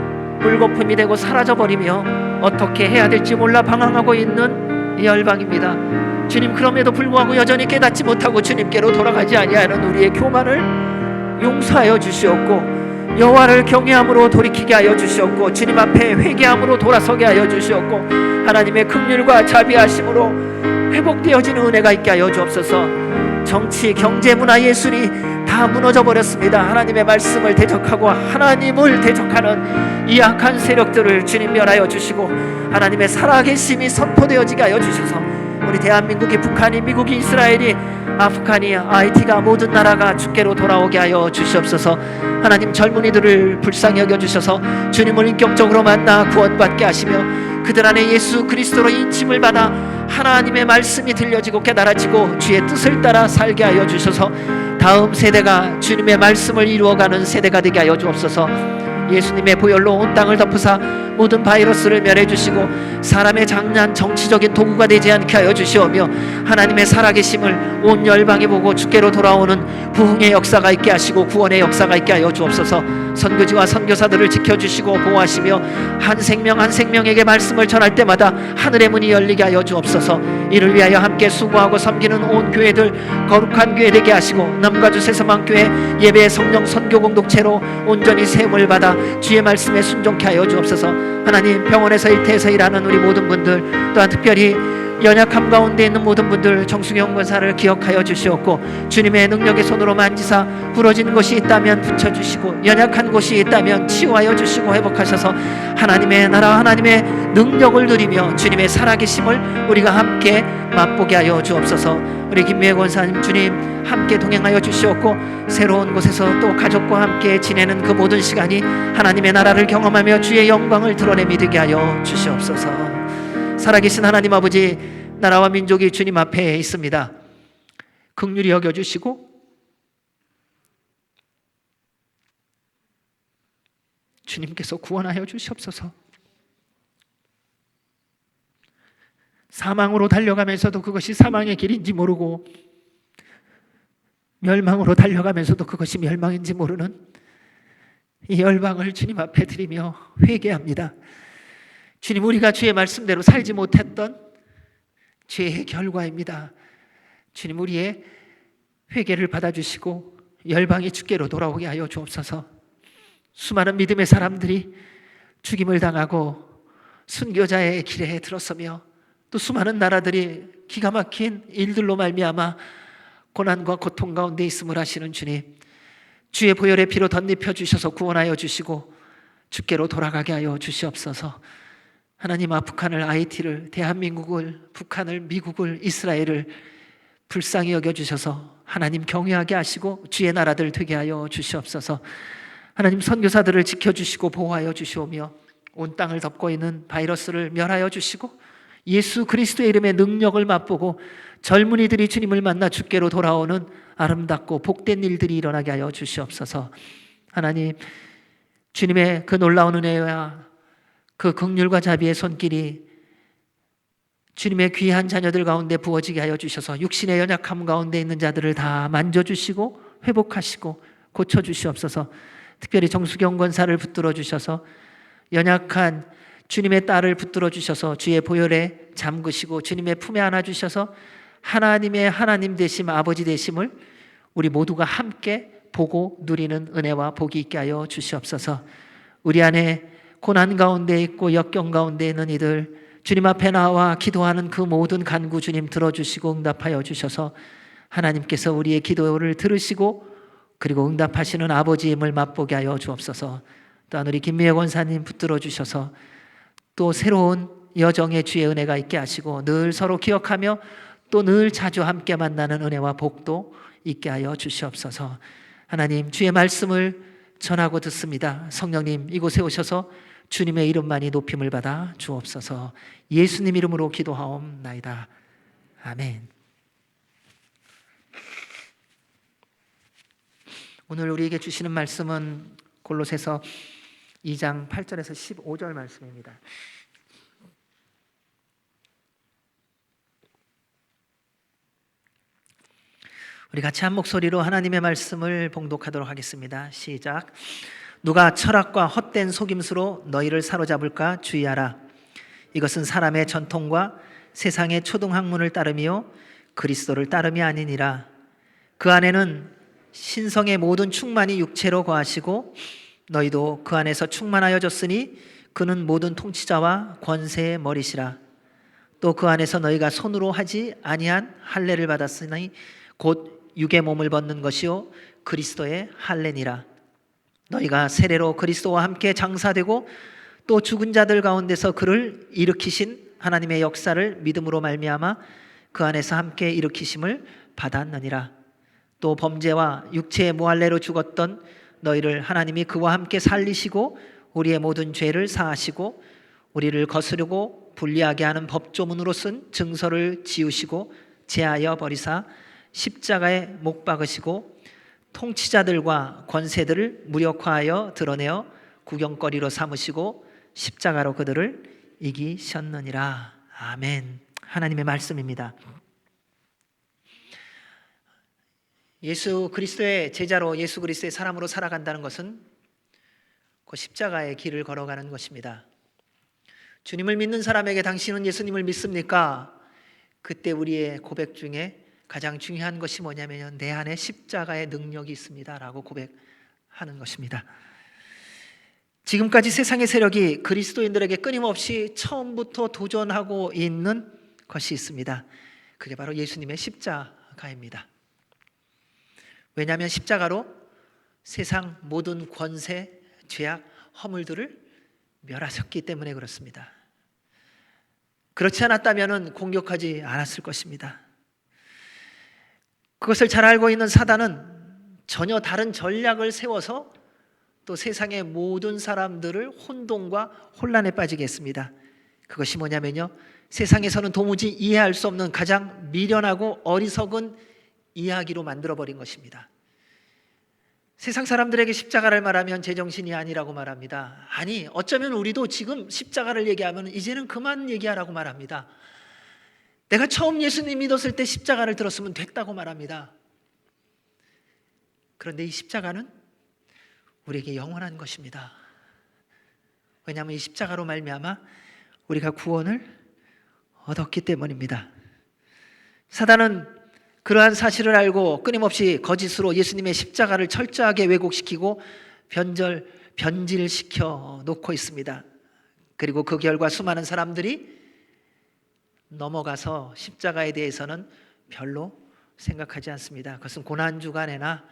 물거품이 되고 사라져버리며 어떻게 해야 될지 몰라 방황하고 있는 열방입니다. 주님, 그럼에도 불구하고 여전히 깨닫지 못하고 주님께로 돌아가지 아니하는 우리의 교만을 용서하여 주시옵고 여호와를 경외함으로 돌이키게 하여 주시옵고 주님 앞에 회개함으로 돌아서게 하여 주시옵고 하나님의 긍휼과 자비하심으로 회복되어지는 은혜가 있게 하여 주옵소서. 정치, 경제, 문화, 예술이 다 무너져 버렸습니다. 하나님의 말씀을 대적하고 하나님을 대적하는 이 악한 세력들을 주님 멸하여 주시고 하나님의 살아계심이 선포되어지게 하여 주셔서 우리 대한민국이, 북한이, 미국이, 이스라엘이, 아프간이, 하이티가 모든 나라가 주께로 돌아오게 하여 주시옵소서. 하나님, 젊은이들을 불쌍히 여겨주셔서 주님을 인격적으로 만나 구원받게 하시며 그들 안에 예수 그리스도로 인침을 받아 하나님의 말씀이 들려지고 깨달아지고 주의 뜻을 따라 살게 하여 주셔서 다음 세대가 주님의 말씀을 이루어가는 세대가 되게 하여 주옵소서. 예수님의 보혈로 온 땅을 덮으사 모든 바이러스를 멸해 주시고 사람의 장난, 정치적인 도구가 되지 않게 하여 주시오며 하나님의 살아계심을 온 열방이 보고 주께로 돌아오는 부흥의 역사가 있게 하시고 구원의 역사가 있게 하여 주옵소서. 선교지와 선교사들을 지켜주시고 보호하시며 한 생명 한 생명에게 말씀을 전할 때마다 하늘의 문이 열리게 하여 주옵소서. 이를 위하여 함께 수고하고 섬기는 온 교회들 거룩한 교회 되게 하시고 남가주 새서망교회 예배 성령 선교 공동체로 온전히 세움을 받아 주의 말씀에 순종케 하여 주옵소서. 하나님, 병원에서 일터에서 일하는 우리 모든 분들, 또한 특별히 연약함 가운데 있는 모든 분들 정수경 권사를 기억하여 주시옵고 주님의 능력의 손으로 만지사 부러진 곳이 있다면 붙여주시고 연약한 곳이 있다면 치유하여 주시고 회복하셔서 하나님의 나라, 하나님의 능력을 누리며 주님의 살아계심을 우리가 함께 맛보게 하여 주옵소서. 우리 김미애 권사님, 주님 함께 동행하여 주시옵고 새로운 곳에서 또 가족과 함께 지내는 그 모든 시간이 하나님의 나라를 경험하며 주의 영광을 드러내미 되게 하여 주시옵소서. 살아계신 하나님 아버지, 나라와 민족이 주님 앞에 있습니다. 긍휼히 여겨주시고 주님께서 구원하여 주시옵소서. 사망으로 달려가면서도 그것이 사망의 길인지 모르고 멸망으로 달려가면서도 그것이 멸망인지 모르는 이 열방을 주님 앞에 드리며 회개합니다. 주님, 우리가 주의 말씀대로 살지 못했던 죄의 결과입니다. 주님, 우리의 회개를 받아주시고 열방이 주께로 돌아오게 하여 주옵소서. 수많은 믿음의 사람들이 죽임을 당하고 순교자의 길에 들어서며 또 수많은 나라들이 기가 막힌 일들로 말미암아 고난과 고통 가운데 있음을 아시는 주님, 주의 보혈의 피로 덧입혀 주셔서 구원하여 주시고 주께로 돌아가게 하여 주시옵소서. 하나님, 북한을, IT를, 대한민국을, 북한을, 미국을, 이스라엘을 불쌍히 여겨주셔서 하나님 경외하게 하시고 주의 나라들 되게 하여 주시옵소서. 하나님, 선교사들을 지켜주시고 보호하여 주시오며 온 땅을 덮고 있는 바이러스를 멸하여 주시고 예수 그리스도의 이름의 능력을 맛보고 젊은이들이 주님을 만나 주께로 돌아오는 아름답고 복된 일들이 일어나게 하여 주시옵소서. 하나님, 주님의 그 놀라운 은혜와 그 긍휼과 자비의 손길이 주님의 귀한 자녀들 가운데 부어지게 하여 주셔서 육신의 연약함 가운데 있는 자들을 다 만져주시고 회복하시고 고쳐주시옵소서. 특별히 정수경 권사를 붙들어 주셔서 연약한 주님의 딸을 붙들어 주셔서 주의 보혈에 잠그시고 주님의 품에 안아 주셔서 하나님의 하나님 되심, 아버지 되심을 우리 모두가 함께 보고 누리는 은혜와 복이 있게 하여 주시옵소서. 우리 안에 고난 가운데 있고 역경 가운데 있는 이들 주님 앞에 나와 기도하는 그 모든 간구 주님 들어주시고 응답하여 주셔서 하나님께서 우리의 기도를 들으시고 그리고 응답하시는 아버지임을 맛보게 하여 주옵소서. 또한 우리 김미애 권사님 붙들어 주셔서 또 새로운 여정의 주의 은혜가 있게 하시고 늘 서로 기억하며 또 늘 자주 함께 만나는 은혜와 복도 있게 하여 주시옵소서. 하나님, 주의 말씀을 전하고 듣습니다. 성령님, 이곳에 오셔서 주님의 이름만이 높임을 받아 주옵소서. 예수님 이름으로 기도하옵나이다. 아멘. 오늘 우리에게 주시는 말씀은 골로새서 2장 8절에서 15절 말씀입니다. 우리 같이 한 목소리로 하나님의 말씀을 봉독하도록 하겠습니다. 시작. 누가 철학과 헛된 속임수로 너희를 사로잡을까 주의하라. 이것은 사람의 전통과 세상의 초등학문을 따름이요 그리스도를 따름이 아니니라. 그 안에는 신성의 모든 충만이 육체로 거하시고 너희도 그 안에서 충만하여졌으니 그는 모든 통치자와 권세의 머리시라. 또 그 안에서 너희가 손으로 하지 아니한 할례를 받았으니 곧 육의 몸을 벗는 것이요 그리스도의 할례니라. 너희가 세례로 그리스도와 함께 장사되고 또 죽은 자들 가운데서 그를 일으키신 하나님의 역사를 믿음으로 말미암아 그 안에서 함께 일으키심을 받았느니라. 또 범죄와 육체의 무할례로 죽었던 너희를 하나님이 그와 함께 살리시고 우리의 모든 죄를 사하시고 우리를 거스르고 불리하게 하는 법조문으로 쓴 증서를 지우시고 제하여 버리사 십자가에 못 박으시고 통치자들과 권세들을 무력화하여 드러내어 구경거리로 삼으시고 십자가로 그들을 이기셨느니라. 아멘. 하나님의 말씀입니다. 예수 그리스도의 제자로 예수 그리스도의 사람으로 살아간다는 것은 그 십자가의 길을 걸어가는 것입니다. 주님을 믿는 사람에게 당신은 예수님을 믿습니까? 그때 우리의 고백 중에 가장 중요한 것이 뭐냐면 내 안에 십자가의 능력이 있습니다 라고 고백하는 것입니다. 지금까지 세상의 세력이 그리스도인들에게 끊임없이 처음부터 도전하고 있는 것이 있습니다. 그게 바로 예수님의 십자가입니다. 왜냐하면 십자가로 세상 모든 권세, 죄악, 허물들을 멸하셨기 때문에 그렇습니다. 그렇지 않았다면 공격하지 않았을 것입니다. 그것을 잘 알고 있는 사단은 전혀 다른 전략을 세워서 또 세상의 모든 사람들을 혼동과 혼란에 빠지게 했습니다. 그것이 뭐냐면요, 세상에서는 도무지 이해할 수 없는 가장 미련하고 어리석은 이야기로 만들어버린 것입니다. 세상 사람들에게 십자가를 말하면 제정신이 아니라고 말합니다. 아니, 어쩌면 우리도 지금 십자가를 얘기하면 이제는 그만 얘기하라고 말합니다. 내가 처음 예수님 믿었을 때 십자가를 들었으면 됐다고 말합니다. 그런데 이 십자가는 우리에게 영원한 것입니다. 왜냐하면 이 십자가로 말미암아 우리가 구원을 얻었기 때문입니다. 사단은 그러한 사실을 알고 끊임없이 거짓으로 예수님의 십자가를 철저하게 왜곡시키고 변질시켜 놓고 있습니다. 그리고 그 결과 수많은 사람들이 넘어가서 십자가에 대해서는 별로 생각하지 않습니다. 그것은 고난주간에나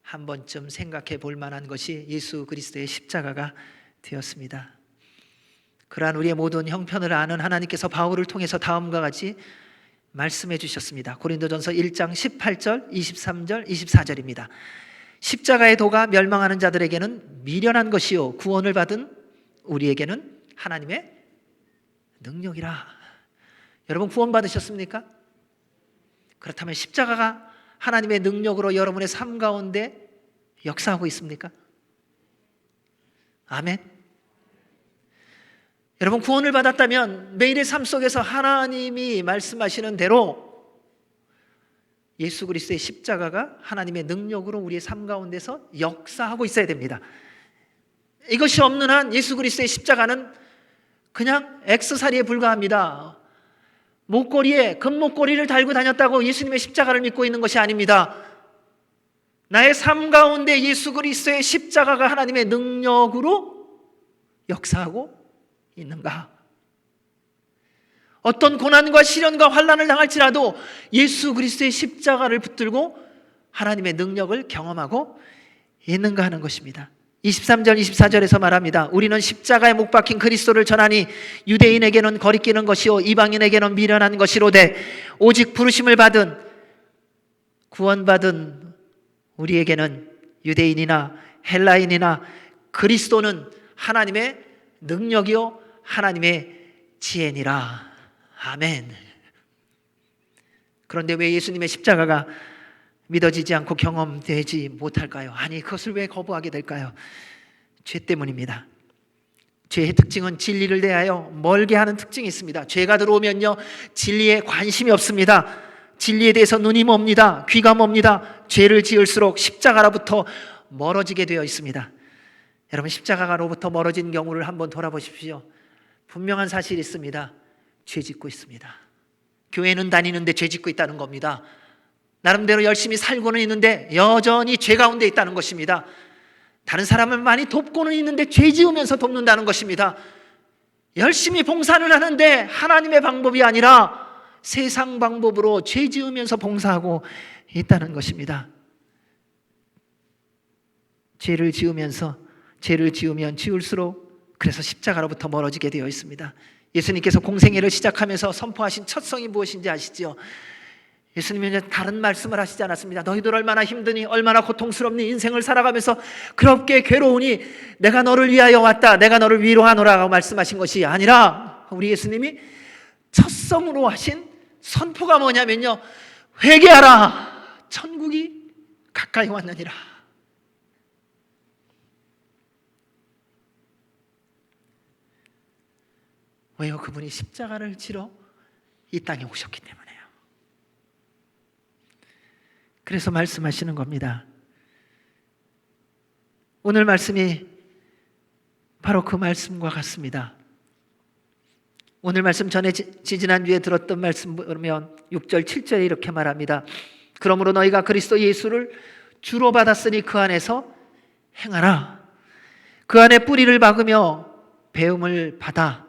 한 번쯤 생각해 볼 만한 것이 예수 그리스도의 십자가가 되었습니다. 그러한 우리의 모든 형편을 아는 하나님께서 바울을 통해서 다음과 같이 말씀해 주셨습니다. 고린도전서 1장 18절, 23절, 24절입니다. 십자가의 도가 멸망하는 자들에게는 미련한 것이요 구원을 받은 우리에게는 하나님의 능력이라. 여러분 구원 받으셨습니까? 그렇다면 십자가가 하나님의 능력으로 여러분의 삶 가운데 역사하고 있습니까? 아멘. 여러분 구원을 받았다면 매일의 삶 속에서 하나님이 말씀하시는 대로 예수 그리스도의 십자가가 하나님의 능력으로 우리의 삶 가운데서 역사하고 있어야 됩니다. 이것이 없는 한 예수 그리스도의 십자가는 그냥 액세서리에 불과합니다. 목걸이에 금목걸이를 달고 다녔다고 예수님의 십자가를 믿고 있는 것이 아닙니다. 나의 삶 가운데 예수 그리스도의 십자가가 하나님의 능력으로 역사하고 있는가? 어떤 고난과 시련과 환난을 당할지라도 예수 그리스도의 십자가를 붙들고 하나님의 능력을 경험하고 있는가 하는 것입니다. 23절 24절에서 말합니다. 우리는 십자가에 못 박힌 그리스도를 전하니 유대인에게는 거리끼는 것이요 이방인에게는 미련한 것이로되 오직 부르심을 받은 구원받은 우리에게는 유대인이나 헬라인이나 그리스도는 하나님의 능력이요 하나님의 지혜니라. 아멘. 그런데 왜 예수님의 십자가가 믿어지지 않고 경험되지 못할까요? 아니, 그것을 왜 거부하게 될까요? 죄 때문입니다. 죄의 특징은 진리를 대하여 멀게 하는 특징이 있습니다. 죄가 들어오면요, 진리에 관심이 없습니다. 진리에 대해서 눈이 멉니다. 귀가 멉니다. 죄를 지을수록 십자가로부터 멀어지게 되어 있습니다. 여러분, 십자가로부터 멀어진 경우를 한번 돌아보십시오. 분명한 사실이 있습니다. 죄 짓고 있습니다. 교회는 다니는데 죄 짓고 있다는 겁니다. 나름대로 열심히 살고는 있는데 여전히 죄 가운데 있다는 것입니다. 다른 사람을 많이 돕고는 있는데 죄 지으면서 돕는다는 것입니다. 열심히 봉사는 하는데 하나님의 방법이 아니라 세상 방법으로 죄 지으면서 봉사하고 있다는 것입니다. 죄를 지으면 지을수록 그래서 십자가로부터 멀어지게 되어 있습니다. 예수님께서 공생애를 시작하면서 선포하신 첫 성이 무엇인지 아시죠? 예수님은 다른 말씀을 하시지 않았습니다. 너희들 얼마나 힘드니 얼마나 고통스럽니 인생을 살아가면서 그렇게 괴로우니 내가 너를 위하여 왔다, 내가 너를 위로하노라고 말씀하신 것이 아니라 우리 예수님이 첫 성으로 하신 선포가 뭐냐면요, 회개하라, 천국이 가까이 왔느니라. 왜요? 그분이 십자가를 지러 이 땅에 오셨기 때문에요. 그래서 말씀하시는 겁니다. 오늘 말씀이 바로 그 말씀과 같습니다. 오늘 말씀 전에 지지난주에 들었던 말씀 보면 6절 7절에 이렇게 말합니다. 그러므로 너희가 그리스도 예수를 주로 받았으니 그 안에서 행하라. 그 안에 뿌리를 박으며 배움을 받아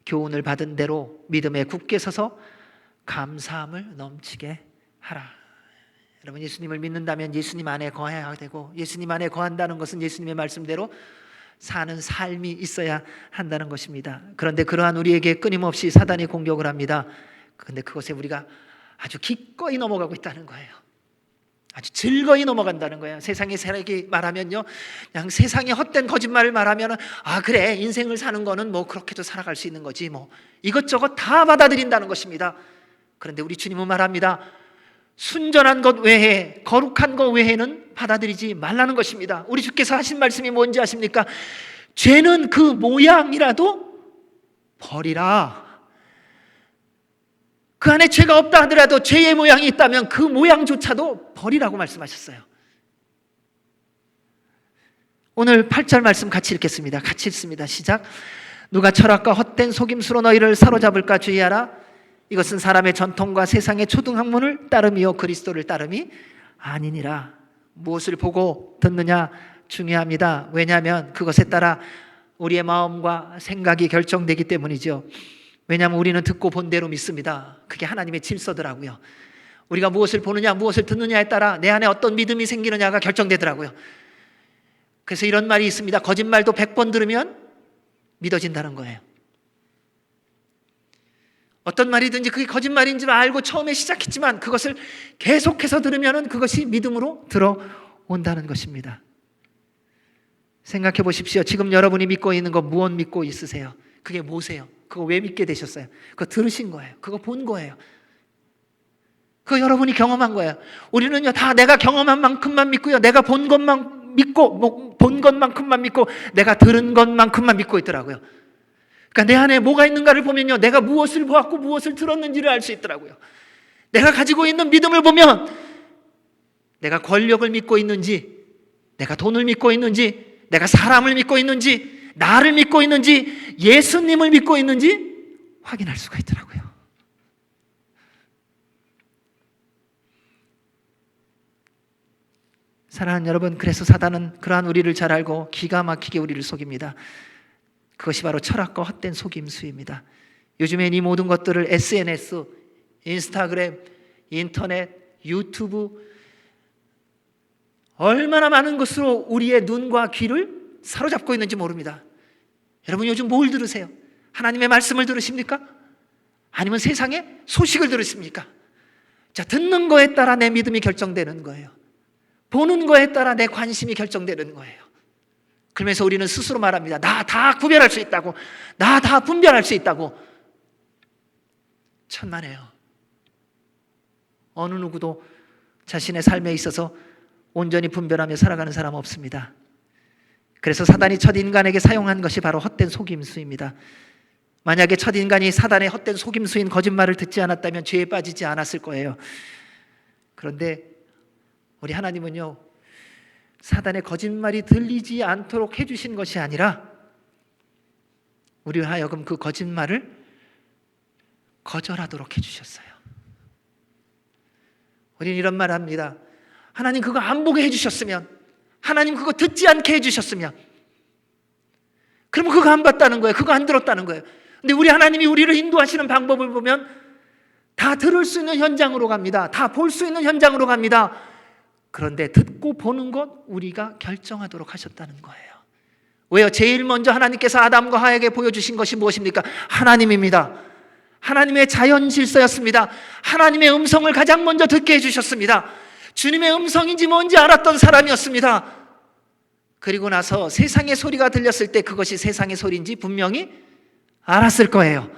교훈을 받은 대로 믿음에 굳게 서서 감사함을 넘치게 하라. 여러분, 예수님을 믿는다면 예수님 안에 거해야 되고, 예수님 안에 거한다는 것은 예수님의 말씀대로 사는 삶이 있어야 한다는 것입니다. 그런데 그러한 우리에게 끊임없이 사단이 공격을 합니다. 그런데 그것에 우리가 아주 기꺼이 넘어가고 있다는 거예요. 아주 즐거이 넘어간다는 거예요. 세상의 세력이 말하면요, 그냥 세상의 헛된 거짓말을 말하면 아 그래, 인생을 사는 거는 뭐 그렇게도 살아갈 수 있는 거지, 뭐 이것저것 다 받아들인다는 것입니다. 그런데 우리 주님은 말합니다. 순전한 것 외에, 거룩한 것 외에는 받아들이지 말라는 것입니다. 우리 주께서 하신 말씀이 뭔지 아십니까? 죄는 그 모양이라도 버리라. 그 안에 죄가 없다 하더라도 죄의 모양이 있다면 그 모양조차도 버리라고 말씀하셨어요. 오늘 8절 말씀 같이 읽겠습니다. 같이 읽습니다. 시작. 누가 철학과 헛된 속임수로 너희를 사로잡을까 주의하라. 이것은 사람의 전통과 세상의 초등학문을 따름이요 그리스도를 따름이 아니니라. 무엇을 보고 듣느냐? 중요합니다. 왜냐하면 그것에 따라 우리의 마음과 생각이 결정되기 때문이죠. 왜냐하면 우리는 듣고 본 대로 믿습니다. 그게 하나님의 질서더라고요. 우리가 무엇을 보느냐 무엇을 듣느냐에 따라 내 안에 어떤 믿음이 생기느냐가 결정되더라고요. 그래서 이런 말이 있습니다. 거짓말도 100번 들으면 믿어진다는 거예요. 어떤 말이든지 그게 거짓말인 줄 알고 처음에 시작했지만 그것을 계속해서 들으면 그것이 믿음으로 들어온다는 것입니다. 생각해 보십시오. 지금 여러분이 믿고 있는 거 무엇 믿고 있으세요? 그게 뭐세요? 그거 왜 믿게 되셨어요? 그거 들으신 거예요. 그거 본 거예요. 그거 여러분이 경험한 거예요. 우리는요 다 내가 경험한 만큼만 믿고요, 내가 본 것만 믿고, 본 것만큼만 믿고, 내가 들은 것만큼만 믿고 있더라고요. 그러니까 내 안에 뭐가 있는가를 보면요, 내가 무엇을 보았고 무엇을 들었는지를 알 수 있더라고요. 내가 가지고 있는 믿음을 보면 내가 권력을 믿고 있는지, 내가 돈을 믿고 있는지, 내가 사람을 믿고 있는지, 나를 믿고 있는지, 예수님을 믿고 있는지 확인할 수가 있더라고요. 사랑하는 여러분, 그래서 사단은 그러한 우리를 잘 알고 기가 막히게 우리를 속입니다. 그것이 바로 철학과 헛된 속임수입니다. 요즘엔 이 모든 것들을 SNS, 인스타그램, 인터넷, 유튜브 얼마나 많은 것으로 우리의 눈과 귀를 사로잡고 있는지 모릅니다. 여러분 요즘 뭘 들으세요? 하나님의 말씀을 들으십니까? 아니면 세상의 소식을 들으십니까? 자, 듣는 거에 따라 내 믿음이 결정되는 거예요. 보는 거에 따라 내 관심이 결정되는 거예요. 그러면서 우리는 스스로 말합니다. 나 다 구별할 수 있다고, 나 다 분별할 수 있다고. 천만에요. 어느 누구도 자신의 삶에 있어서 온전히 분별하며 살아가는 사람 없습니다. 그래서 사단이 첫 인간에게 사용한 것이 바로 헛된 속임수입니다. 만약에 첫 인간이 사단의 헛된 속임수인 거짓말을 듣지 않았다면 죄에 빠지지 않았을 거예요. 그런데 우리 하나님은요, 사단의 거짓말이 들리지 않도록 해주신 것이 아니라 우리로 하여금 그 거짓말을 거절하도록 해주셨어요. 우리는 이런 말 합니다. 하나님 그거 안 보게 해주셨으면, 하나님 그거 듣지 않게 해주셨으면, 그러면 그거 안 봤다는 거예요. 그거 안 들었다는 거예요. 근데 우리 하나님이 우리를 인도하시는 방법을 보면 다 들을 수 있는 현장으로 갑니다. 다 볼 수 있는 현장으로 갑니다. 그런데 듣고 보는 것 우리가 결정하도록 하셨다는 거예요. 왜요? 제일 먼저 하나님께서 아담과 하에게 보여주신 것이 무엇입니까? 하나님입니다. 하나님의 자연 질서였습니다. 하나님의 음성을 가장 먼저 듣게 해주셨습니다. 주님의 음성인지 뭔지 알았던 사람이었습니다. 그리고 나서 세상의 소리가 들렸을 때 그것이 세상의 소리인지 분명히 알았을 거예요.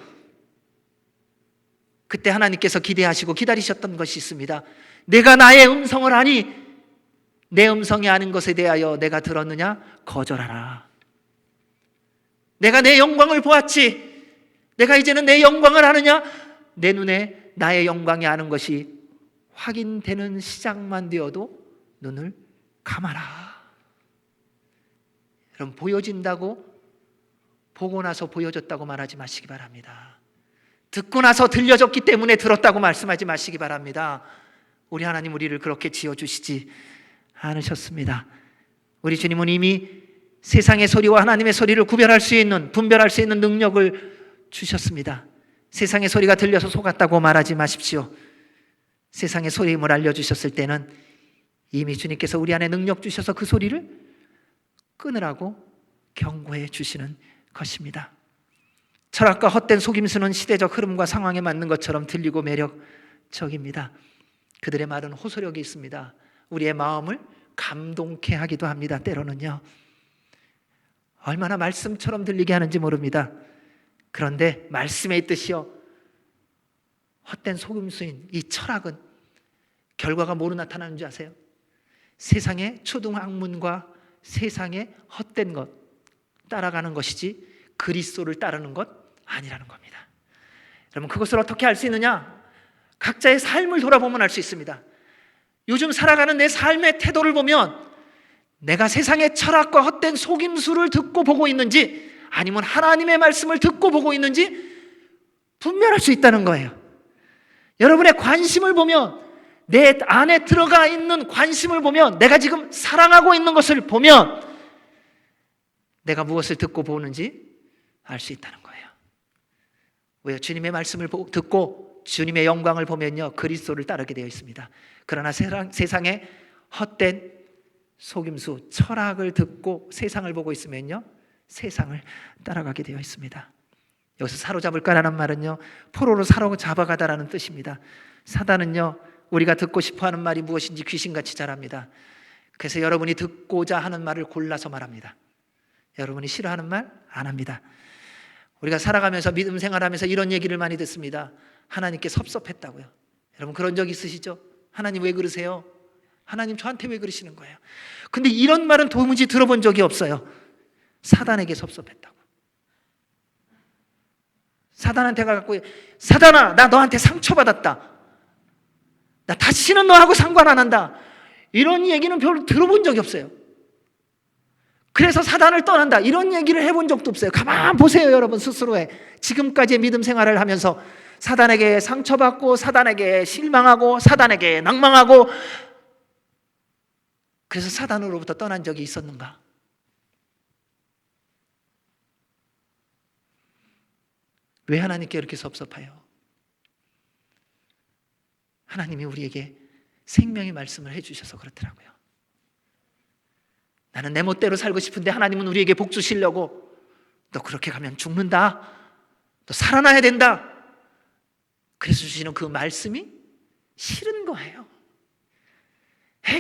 그때 하나님께서 기대하시고 기다리셨던 것이 있습니다. 내가 나의 음성을 아니 내 음성이 아는 것에 대하여 내가 들었느냐? 거절하라. 내가 내 영광을 보았지, 내가 이제는 내 영광을 아느냐? 내 눈에 나의 영광이 아는 것이 확인되는 시작만 되어도 눈을 감아라. 여러분, 보여진다고 보고 나서 보여졌다고 말하지 마시기 바랍니다. 듣고 나서 들려졌기 때문에 들었다고 말씀하지 마시기 바랍니다. 우리 하나님 우리를 그렇게 지어주시지 않으셨습니다. 우리 주님은 이미 세상의 소리와 하나님의 소리를 구별할 수 있는, 분별할 수 있는 능력을 주셨습니다. 세상의 소리가 들려서 속았다고 말하지 마십시오. 세상의 소리임을 알려주셨을 때는 이미 주님께서 우리 안에 능력 주셔서 그 소리를 끊으라고 경고해 주시는 것입니다. 철학과 헛된 속임수는 시대적 흐름과 상황에 맞는 것처럼 들리고 매력적입니다. 그들의 말은 호소력이 있습니다. 우리의 마음을 감동케 하기도 합니다. 때로는요. 얼마나 말씀처럼 들리게 하는지 모릅니다. 그런데 말씀에 있듯이요, 헛된 속임수인 이 철학은 결과가 뭐로 나타나는 줄 아세요? 세상의 초등학문과 세상의 헛된 것 따라가는 것이지 그리스도를 따르는 것 아니라는 겁니다. 여러분, 그것을 어떻게 알 수 있느냐? 각자의 삶을 돌아보면 알 수 있습니다. 요즘 살아가는 내 삶의 태도를 보면 내가 세상의 철학과 헛된 속임수를 듣고 보고 있는지 아니면 하나님의 말씀을 듣고 보고 있는지 분별할 수 있다는 거예요. 여러분의 관심을 보면 내 안에 들어가 있는 관심을 보면, 내가 지금 사랑하고 있는 것을 보면 내가 무엇을 듣고 보는지 알 수 있다는 거예요. 왜요? 주님의 말씀을 듣고 주님의 영광을 보면요, 그리스도를 따르게 되어 있습니다. 그러나 세상에 헛된 속임수, 철학을 듣고 세상을 보고 있으면요, 세상을 따라가게 되어 있습니다. 여기서 사로잡을 거라는 말은요, 포로로 사로잡아가다라는 뜻입니다. 사단은요, 우리가 듣고 싶어하는 말이 무엇인지 귀신같이 잘 압니다. 그래서 여러분이 듣고자 하는 말을 골라서 말합니다. 여러분이 싫어하는 말 안 합니다. 우리가 살아가면서 믿음 생활하면서 이런 얘기를 많이 듣습니다. 하나님께 섭섭했다고요. 여러분 그런 적 있으시죠? 하나님 왜 그러세요? 하나님 저한테 왜 그러시는 거예요? 근데 이런 말은 도무지 들어본 적이 없어요. 사단에게 섭섭했다고. 사단한테 가갖고, 사단아, 나 너한테 상처받았다, 나 다시는 너하고 상관 안 한다, 이런 얘기는 별로 들어본 적이 없어요. 그래서 사단을 떠난다, 이런 얘기를 해본 적도 없어요. 가만 보세요, 여러분 스스로의 지금까지의 믿음 생활을 하면서 사단에게 상처받고, 사단에게 실망하고, 사단에게 낭망하고, 그래서 사단으로부터 떠난 적이 있었는가? 왜 하나님께 이렇게 섭섭해요? 하나님이 우리에게 생명의 말씀을 해주셔서 그렇더라고요. 나는 내 멋대로 살고 싶은데 하나님은 우리에게 복 주시려고, 너 그렇게 가면 죽는다, 너 살아나야 된다, 그래서 주시는 그 말씀이 싫은 거예요.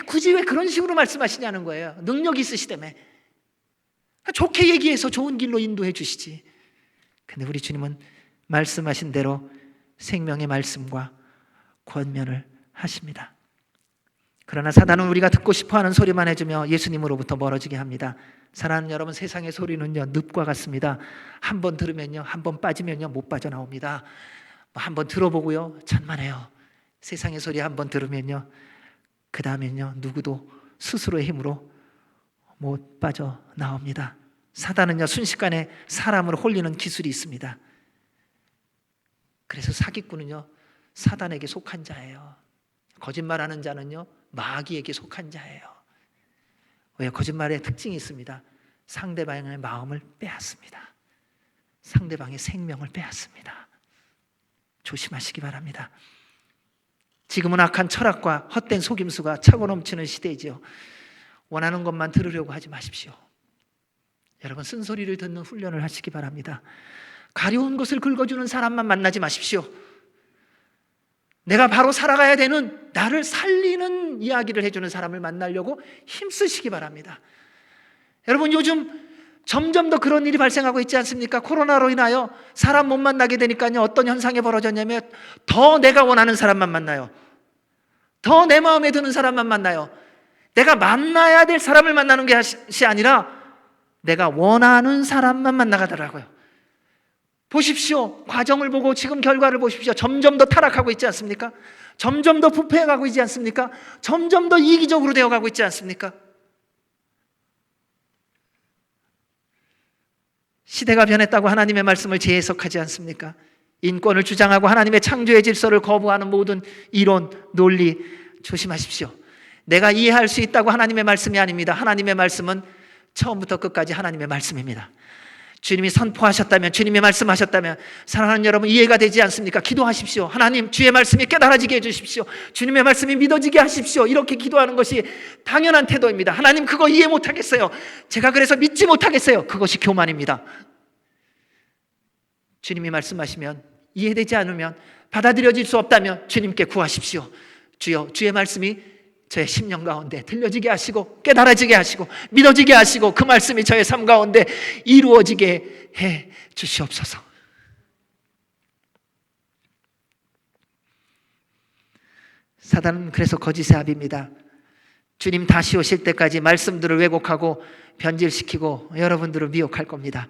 굳이 왜 그런 식으로 말씀하시냐는 거예요. 능력 있으시다며 좋게 얘기해서 좋은 길로 인도해 주시지. 근데 우리 주님은 말씀하신 대로 생명의 말씀과 권면을 하십니다. 그러나 사단은 우리가 듣고 싶어하는 소리만 해주며 예수님으로부터 멀어지게 합니다. 사랑하는 여러분, 세상의 소리는요, 늪과 같습니다. 한 번 들으면요, 한 번 빠지면요, 못 빠져나옵니다. 한 번 들어보고요, 천만에요. 세상의 소리 한 번 들으면요, 그 다음엔요, 누구도 스스로의 힘으로 못 빠져나옵니다. 사단은요, 순식간에 사람을 홀리는 기술이 있습니다. 그래서 사기꾼은요, 사단에게 속한 자예요. 거짓말하는 자는요, 마귀에게 속한 자예요. 왜? 거짓말의 특징이 있습니다. 상대방의 마음을 빼앗습니다. 상대방의 생명을 빼앗습니다. 조심하시기 바랍니다. 지금은 악한 철학과 헛된 속임수가 차고 넘치는 시대이지요. 원하는 것만 들으려고 하지 마십시오. 여러분, 쓴소리를 듣는 훈련을 하시기 바랍니다. 가려운 것을 긁어주는 사람만 만나지 마십시오. 내가 바로 살아가야 되는, 나를 살리는 이야기를 해주는 사람을 만나려고 힘쓰시기 바랍니다. 여러분, 요즘 점점 더 그런 일이 발생하고 있지 않습니까? 코로나로 인하여 사람 못 만나게 되니까요, 어떤 현상이 벌어졌냐면 더 내가 원하는 사람만 만나요. 더 내 마음에 드는 사람만 만나요. 내가 만나야 될 사람을 만나는 것이 아니라 내가 원하는 사람만 만나가더라고요. 보십시오. 과정을 보고 지금 결과를 보십시오. 점점 더 타락하고 있지 않습니까? 점점 더 부패해가고 있지 않습니까? 점점 더 이기적으로 되어가고 있지 않습니까? 시대가 변했다고 하나님의 말씀을 재해석하지 않습니까? 인권을 주장하고 하나님의 창조의 질서를 거부하는 모든 이론, 논리 조심하십시오. 내가 이해할 수 있다고 하나님의 말씀이 아닙니다. 하나님의 말씀은 처음부터 끝까지 하나님의 말씀입니다. 주님이 선포하셨다면, 주님이 말씀하셨다면, 사랑하는 여러분, 이해가 되지 않습니까? 기도하십시오. 하나님, 주의 말씀이 깨달아지게 해주십시오. 주님의 말씀이 믿어지게 하십시오. 이렇게 기도하는 것이 당연한 태도입니다. 하나님, 그거 이해 못하겠어요. 제가 그래서 믿지 못하겠어요. 그것이 교만입니다. 주님이 말씀하시면, 이해되지 않으면, 받아들여질 수 없다면 주님께 구하십시오. 주여, 주의 말씀이 저의 심령 가운데 들려지게 하시고, 깨달아지게 하시고, 믿어지게 하시고, 그 말씀이 저의 삶 가운데 이루어지게 해 주시옵소서. 사단은 그래서 거짓의 압입니다. 주님 다시 오실 때까지 말씀들을 왜곡하고 변질시키고 여러분들을 미혹할 겁니다.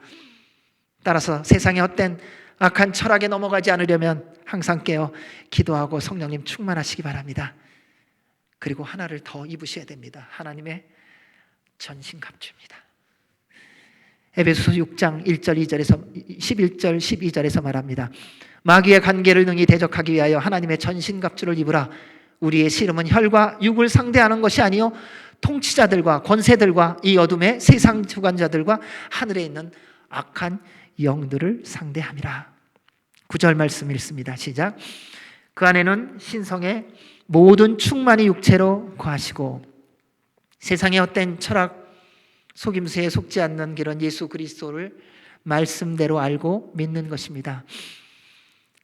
따라서 세상의 헛된 악한 철학에 넘어가지 않으려면 항상 깨어 기도하고 성령님 충만하시기 바랍니다. 그리고 하나를 더 입으셔야 됩니다. 하나님의 전신갑주입니다. 에베소서 6장 1절 2절에서 11절 12절에서 말합니다. 마귀의 관계를 능히 대적하기 위하여 하나님의 전신갑주를 입으라. 우리의 씨름은 혈과 육을 상대하는 것이 아니요 통치자들과 권세들과 이 어둠의 세상 주관자들과 하늘에 있는 악한 영들을 상대함이라. 9절 말씀 읽습니다. 시작. 그 안에는 신성의 모든 충만이 육체로 거하시고 세상의 헛된 철학 속임수에 속지 않는 그런 예수 그리스도를 말씀대로 알고 믿는 것입니다.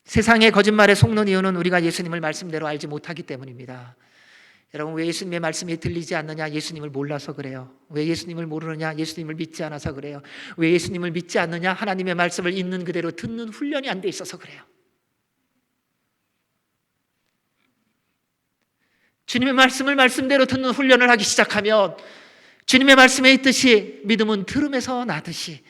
세상의 거짓말에 속는 이유는 우리가 예수님을 말씀대로 알지 못하기 때문입니다. 여러분, 왜 예수님의 말씀이 들리지 않느냐? 예수님을 몰라서 그래요. 왜 예수님을 모르느냐? 예수님을 믿지 않아서 그래요. 왜 예수님을 믿지 않느냐? 하나님의 말씀을 있는 그대로 듣는 훈련이 안 돼 있어서 그래요. 주님의 말씀을 말씀대로 듣는 훈련을 하기 시작하면 주님의 말씀에 있듯이 믿음은 들음에서 나듯이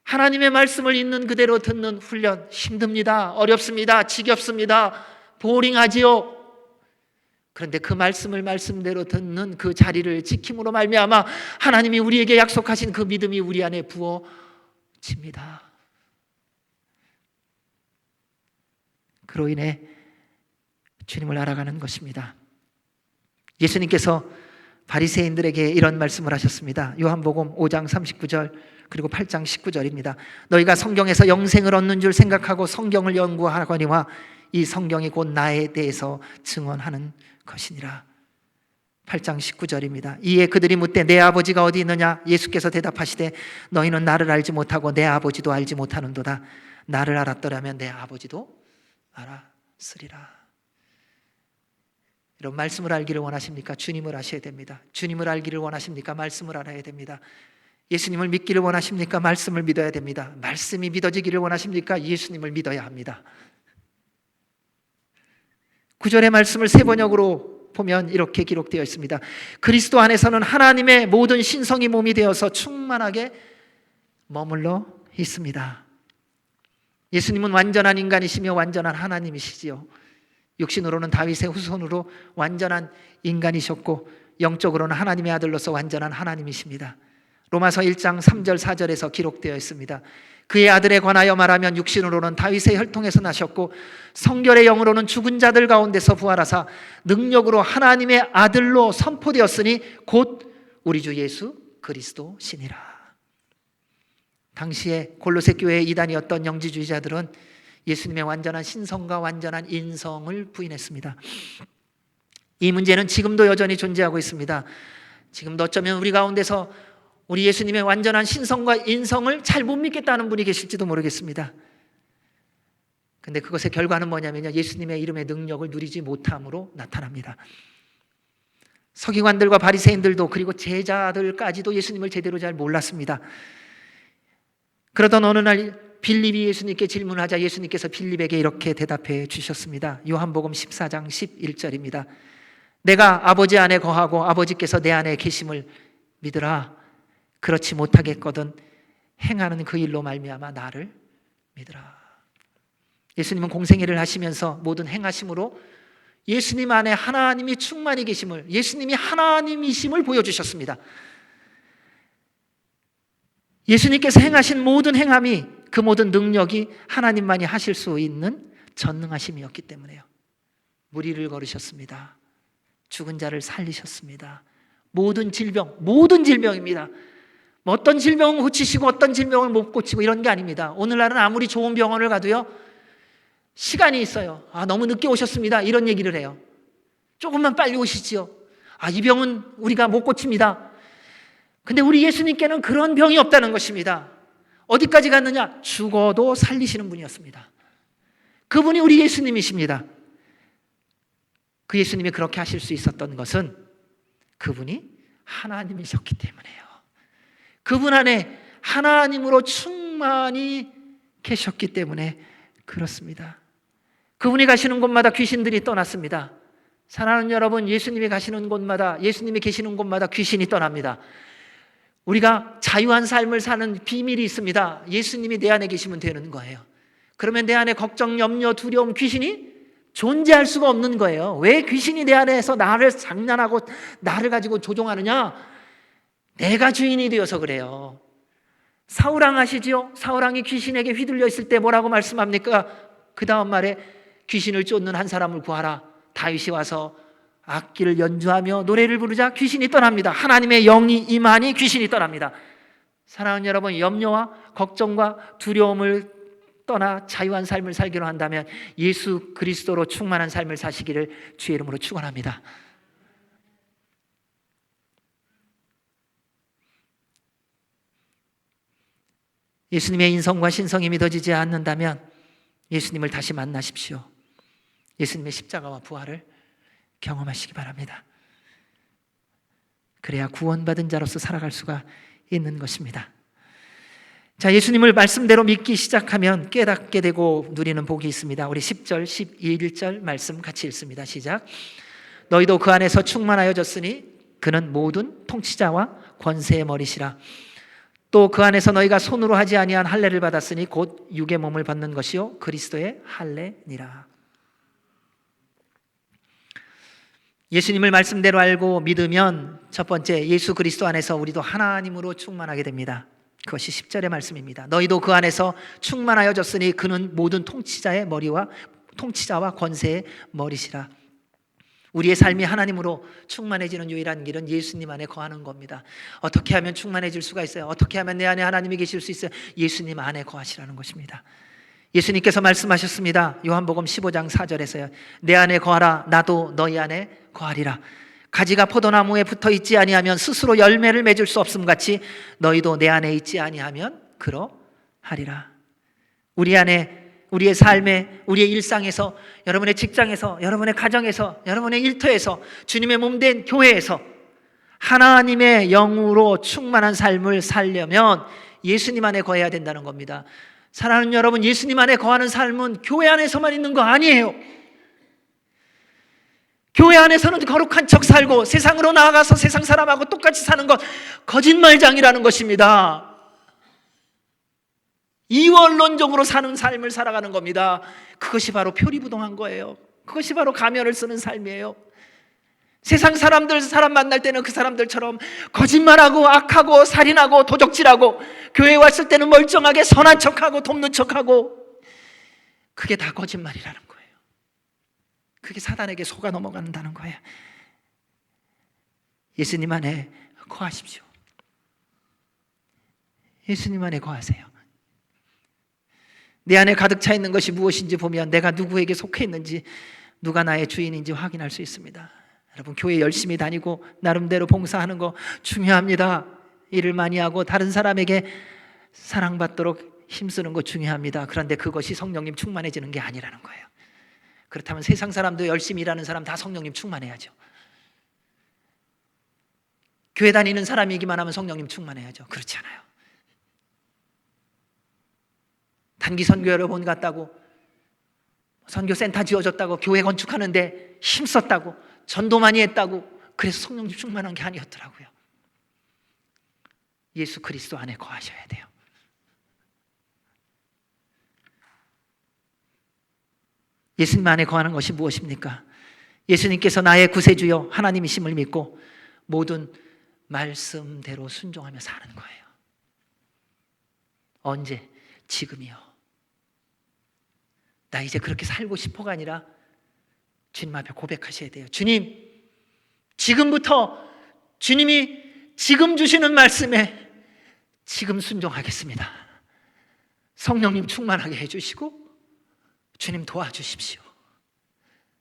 하나님의 말씀을 있는 그대로 듣는 훈련, 힘듭니다. 어렵습니다. 지겹습니다. 보링하지요. 그런데 그 말씀을 말씀대로 듣는 그 자리를 지킴으로 말미암아 하나님이 우리에게 약속하신 그 믿음이 우리 안에 부어집니다. 그로 인해 주님을 알아가는 것입니다. 예수님께서 바리새인들에게 이런 말씀을 하셨습니다. 요한복음 5장 39절 그리고 8장 19절입니다. 너희가 성경에서 영생을 얻는 줄 생각하고 성경을 연구하거니와 이 성경이 곧 나에 대해서 증언하는 것이니라. 8장 19절입니다. 이에 그들이 묻되 내 아버지가 어디 있느냐? 예수께서 대답하시되 너희는 나를 알지 못하고 내 아버지도 알지 못하는도다. 나를 알았더라면 내 아버지도 알았으리라. 이런 말씀을 알기를 원하십니까? 주님을 아셔야 됩니다. 주님을 알기를 원하십니까? 말씀을 알아야 됩니다. 예수님을 믿기를 원하십니까? 말씀을 믿어야 됩니다. 말씀이 믿어지기를 원하십니까? 예수님을 믿어야 합니다. 9절의 말씀을 세 번역으로 보면 이렇게 기록되어 있습니다. 그리스도 안에서는 하나님의 모든 신성이 몸이 되어서 충만하게 머물러 있습니다. 예수님은 완전한 인간이시며 완전한 하나님이시지요. 육신으로는 다윗의 후손으로 완전한 인간이셨고 영적으로는 하나님의 아들로서 완전한 하나님이십니다. 로마서 1장 3절 4절에서 기록되어 있습니다. 그의 아들에 관하여 말하면 육신으로는 다윗의 혈통에서 나셨고 성결의 영으로는 죽은 자들 가운데서 부활하사 능력으로 하나님의 아들로 선포되었으니 곧 우리 주 예수 그리스도시니라. 당시에 골로새 교회의 이단이었던 영지주의자들은 예수님의 완전한 신성과 완전한 인성을 부인했습니다. 이 문제는 지금도 여전히 존재하고 있습니다. 지금도 어쩌면 우리 가운데서 우리 예수님의 완전한 신성과 인성을 잘 못 믿겠다는 분이 계실지도 모르겠습니다. 근데 그것의 결과는 뭐냐면요, 예수님의 이름의 능력을 누리지 못함으로 나타납니다. 서기관들과 바리새인들도 그리고 제자들까지도 예수님을 제대로 잘 몰랐습니다. 그러던 어느 날 빌립이 예수님께 질문하자 예수님께서 빌립에게 이렇게 대답해 주셨습니다. 요한복음 14장 11절입니다. 내가 아버지 안에 거하고 아버지께서 내 안에 계심을 믿으라. 그렇지 못하겠거든 행하는 그 일로 말미암아 나를 믿으라. 예수님은 공생애를 하시면서 모든 행하심으로 예수님 안에 하나님이 충만히 계심을, 예수님이 하나님이심을 보여주셨습니다. 예수님께서 행하신 모든 행함이, 그 모든 능력이 하나님만이 하실 수 있는 전능하심이었기 때문에요. 무리를 걸으셨습니다. 죽은 자를 살리셨습니다. 모든 질병입니다. 뭐 어떤 질병은 고치시고 어떤 질병을 못 고치고 이런 게 아닙니다. 오늘날은 아무리 좋은 병원을 가도요, 시간이 있어요. 너무 늦게 오셨습니다. 이런 얘기를 해요. 조금만 빨리 오시지요. 이 병은 우리가 못 고칩니다. 근데 우리 예수님께는 그런 병이 없다는 것입니다. 어디까지 갔느냐? 죽어도 살리시는 분이었습니다. 그분이 우리 예수님이십니다. 그 예수님이 그렇게 하실 수 있었던 것은 그분이 하나님이셨기 때문에요. 그분 안에 하나님으로 충만히 계셨기 때문에 그렇습니다. 그분이 가시는 곳마다 귀신들이 떠났습니다. 사랑하는 여러분, 예수님이 가시는 곳마다, 예수님이 계시는 곳마다 귀신이 떠납니다. 우리가 자유한 삶을 사는 비밀이 있습니다. 예수님이 내 안에 계시면 되는 거예요. 그러면 내 안에 걱정, 염려, 두려움, 귀신이 존재할 수가 없는 거예요. 왜 귀신이 내 안에서 나를 장난하고 나를 가지고 조종하느냐? 내가 주인이 되어서 그래요. 사울왕 아시죠? 사울왕이 귀신에게 휘둘려 있을 때 뭐라고 말씀합니까? 그 다음 말에 귀신을 쫓는 한 사람을 구하라. 다윗이 와서 악기를 연주하며 노래를 부르자 귀신이 떠납니다. 하나님의 영이 임하니 귀신이 떠납니다. 사랑하는 여러분, 염려와 걱정과 두려움을 떠나 자유한 삶을 살기로 한다면 예수 그리스도로 충만한 삶을 사시기를 주의 이름으로 축원합니다. 예수님의 인성과 신성이 믿어지지 않는다면 예수님을 다시 만나십시오. 예수님의 십자가와 부활을 경험하시기 바랍니다. 그래야 구원받은 자로서 살아갈 수가 있는 것입니다. 자, 예수님을 말씀대로 믿기 시작하면 깨닫게 되고 누리는 복이 있습니다. 우리 10절, 11절 말씀 같이 읽습니다. 시작. 너희도 그 안에서 충만하여졌으니 그는 모든 통치자와 권세의 머리시라. 또 그 안에서 너희가 손으로 하지 아니한 할례를 받았으니 곧 육의 몸을 받는 것이요 그리스도의 할례니라. 예수님을 말씀대로 알고 믿으면 첫 번째, 예수 그리스도 안에서 우리도 하나님으로 충만하게 됩니다. 그것이 10절의 말씀입니다. 너희도 그 안에서 충만하여졌으니 그는 모든 통치자와 권세의 머리시라. 우리의 삶이 하나님으로 충만해지는 유일한 길은 예수님 안에 거하는 겁니다. 어떻게 하면 충만해질 수가 있어요? 어떻게 하면 내 안에 하나님이 계실 수 있어요? 예수님 안에 거하시라는 것입니다. 예수님께서 말씀하셨습니다. 요한복음 15장 4절에서요. 내 안에 거하라, 나도 너희 안에 거하리라. 가지가 포도나무에 붙어 있지 아니하면 스스로 열매를 맺을 수 없음 같이 너희도 내 안에 있지 아니하면 그러하리라. 우리 안에, 우리의 삶에, 우리의 일상에서, 여러분의 직장에서, 여러분의 가정에서, 여러분의 일터에서, 주님의 몸된 교회에서 하나님의 영으로 충만한 삶을 살려면 예수님 안에 거해야 된다는 겁니다. 사랑하는 여러분, 예수님 안에 거하는 삶은 교회 안에서만 있는 거 아니에요. 교회 안에서는 거룩한 척 살고 세상으로 나아가서 세상 사람하고 똑같이 사는 것 거짓말장이라는 것입니다. 이원론적으로 사는 삶을 살아가는 겁니다. 그것이 바로 표리부동한 거예요. 그것이 바로 가면을 쓰는 삶이에요. 세상 사람들, 사람 만날 때는 그 사람들처럼 거짓말하고 악하고 살인하고 도적질하고, 교회에 왔을 때는 멀쩡하게 선한 척하고 돕는 척하고, 그게 다 거짓말이라는 거예요. 그게 사단에게 속아 넘어간다는 거예요. 예수님 안에 거하십시오. 예수님 안에 거하세요. 내 안에 가득 차 있는 것이 무엇인지 보면 내가 누구에게 속해 있는지, 누가 나의 주인인지 확인할 수 있습니다. 여러분, 교회 열심히 다니고 나름대로 봉사하는 거 중요합니다. 일을 많이 하고 다른 사람에게 사랑받도록 힘쓰는 거 중요합니다. 그런데 그것이 성령님 충만해지는 게 아니라는 거예요. 그렇다면 세상 사람도 열심히 일하는 사람 다 성령님 충만해야죠. 교회 다니는 사람이기만 하면 성령님 충만해야죠. 그렇지 않아요. 단기 선교 여러 번 갔다고, 선교센터 지어줬다고, 교회 건축하는데 힘썼다고, 전도 많이 했다고, 그래서 성령님 충만한 게 아니었더라고요. 예수 그리스도 안에 거하셔야 돼요. 예수님 안에 거하는 것이 무엇입니까? 예수님께서 나의 구세주여 하나님이심을 믿고 모든 말씀대로 순종하며 사는 거예요. 언제? 지금이요. 나 이제 그렇게 살고 싶어가 아니라 주님 앞에 고백하셔야 돼요. 주님, 지금부터 주님이 지금 주시는 말씀에 지금 순종하겠습니다. 성령님 충만하게 해주시고 주님 도와주십시오.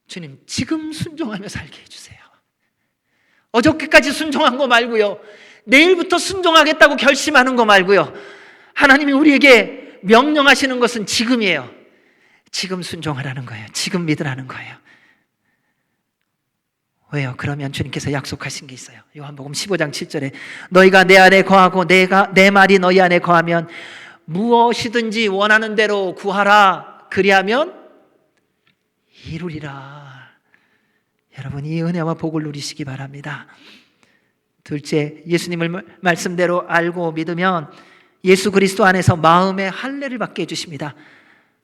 주님 지금 순종하며 살게 해주세요. 어저께까지 순종한 거 말고요, 내일부터 순종하겠다고 결심하는 거 말고요, 하나님이 우리에게 명령하시는 것은 지금이에요. 지금 순종하라는 거예요. 지금 믿으라는 거예요. 왜요? 그러면 주님께서 약속하신 게 있어요. 요한복음 15장 7절에 너희가 내 안에 거하고 내가 내 말이 너희 안에 거하면 무엇이든지 원하는 대로 구하라. 그리하면 이루리라. 여러분, 이 은혜와 복을 누리시기 바랍니다. 둘째, 예수님을 말씀대로 알고 믿으면 예수 그리스도 안에서 마음의 할례를 받게 해주십니다.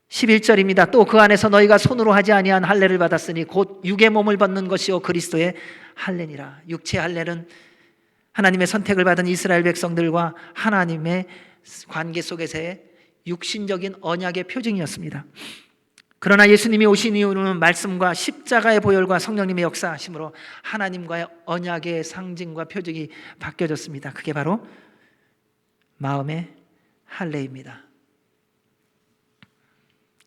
11절입니다. 또 그 안에서 너희가 손으로 하지 아니한 할례를 받았으니 곧 육의 몸을 받는 것이요 그리스도의 할례니라. 육체 할례는 하나님의 선택을 받은 이스라엘 백성들과 하나님의 관계 속에서의 육신적인 언약의 표징이었습니다. 그러나 예수님이 오신 이후는 말씀과 십자가의 보혈과 성령님의 역사하심으로 하나님과의 언약의 상징과 표적이 바뀌어졌습니다. 그게 바로 마음의 할례입니다.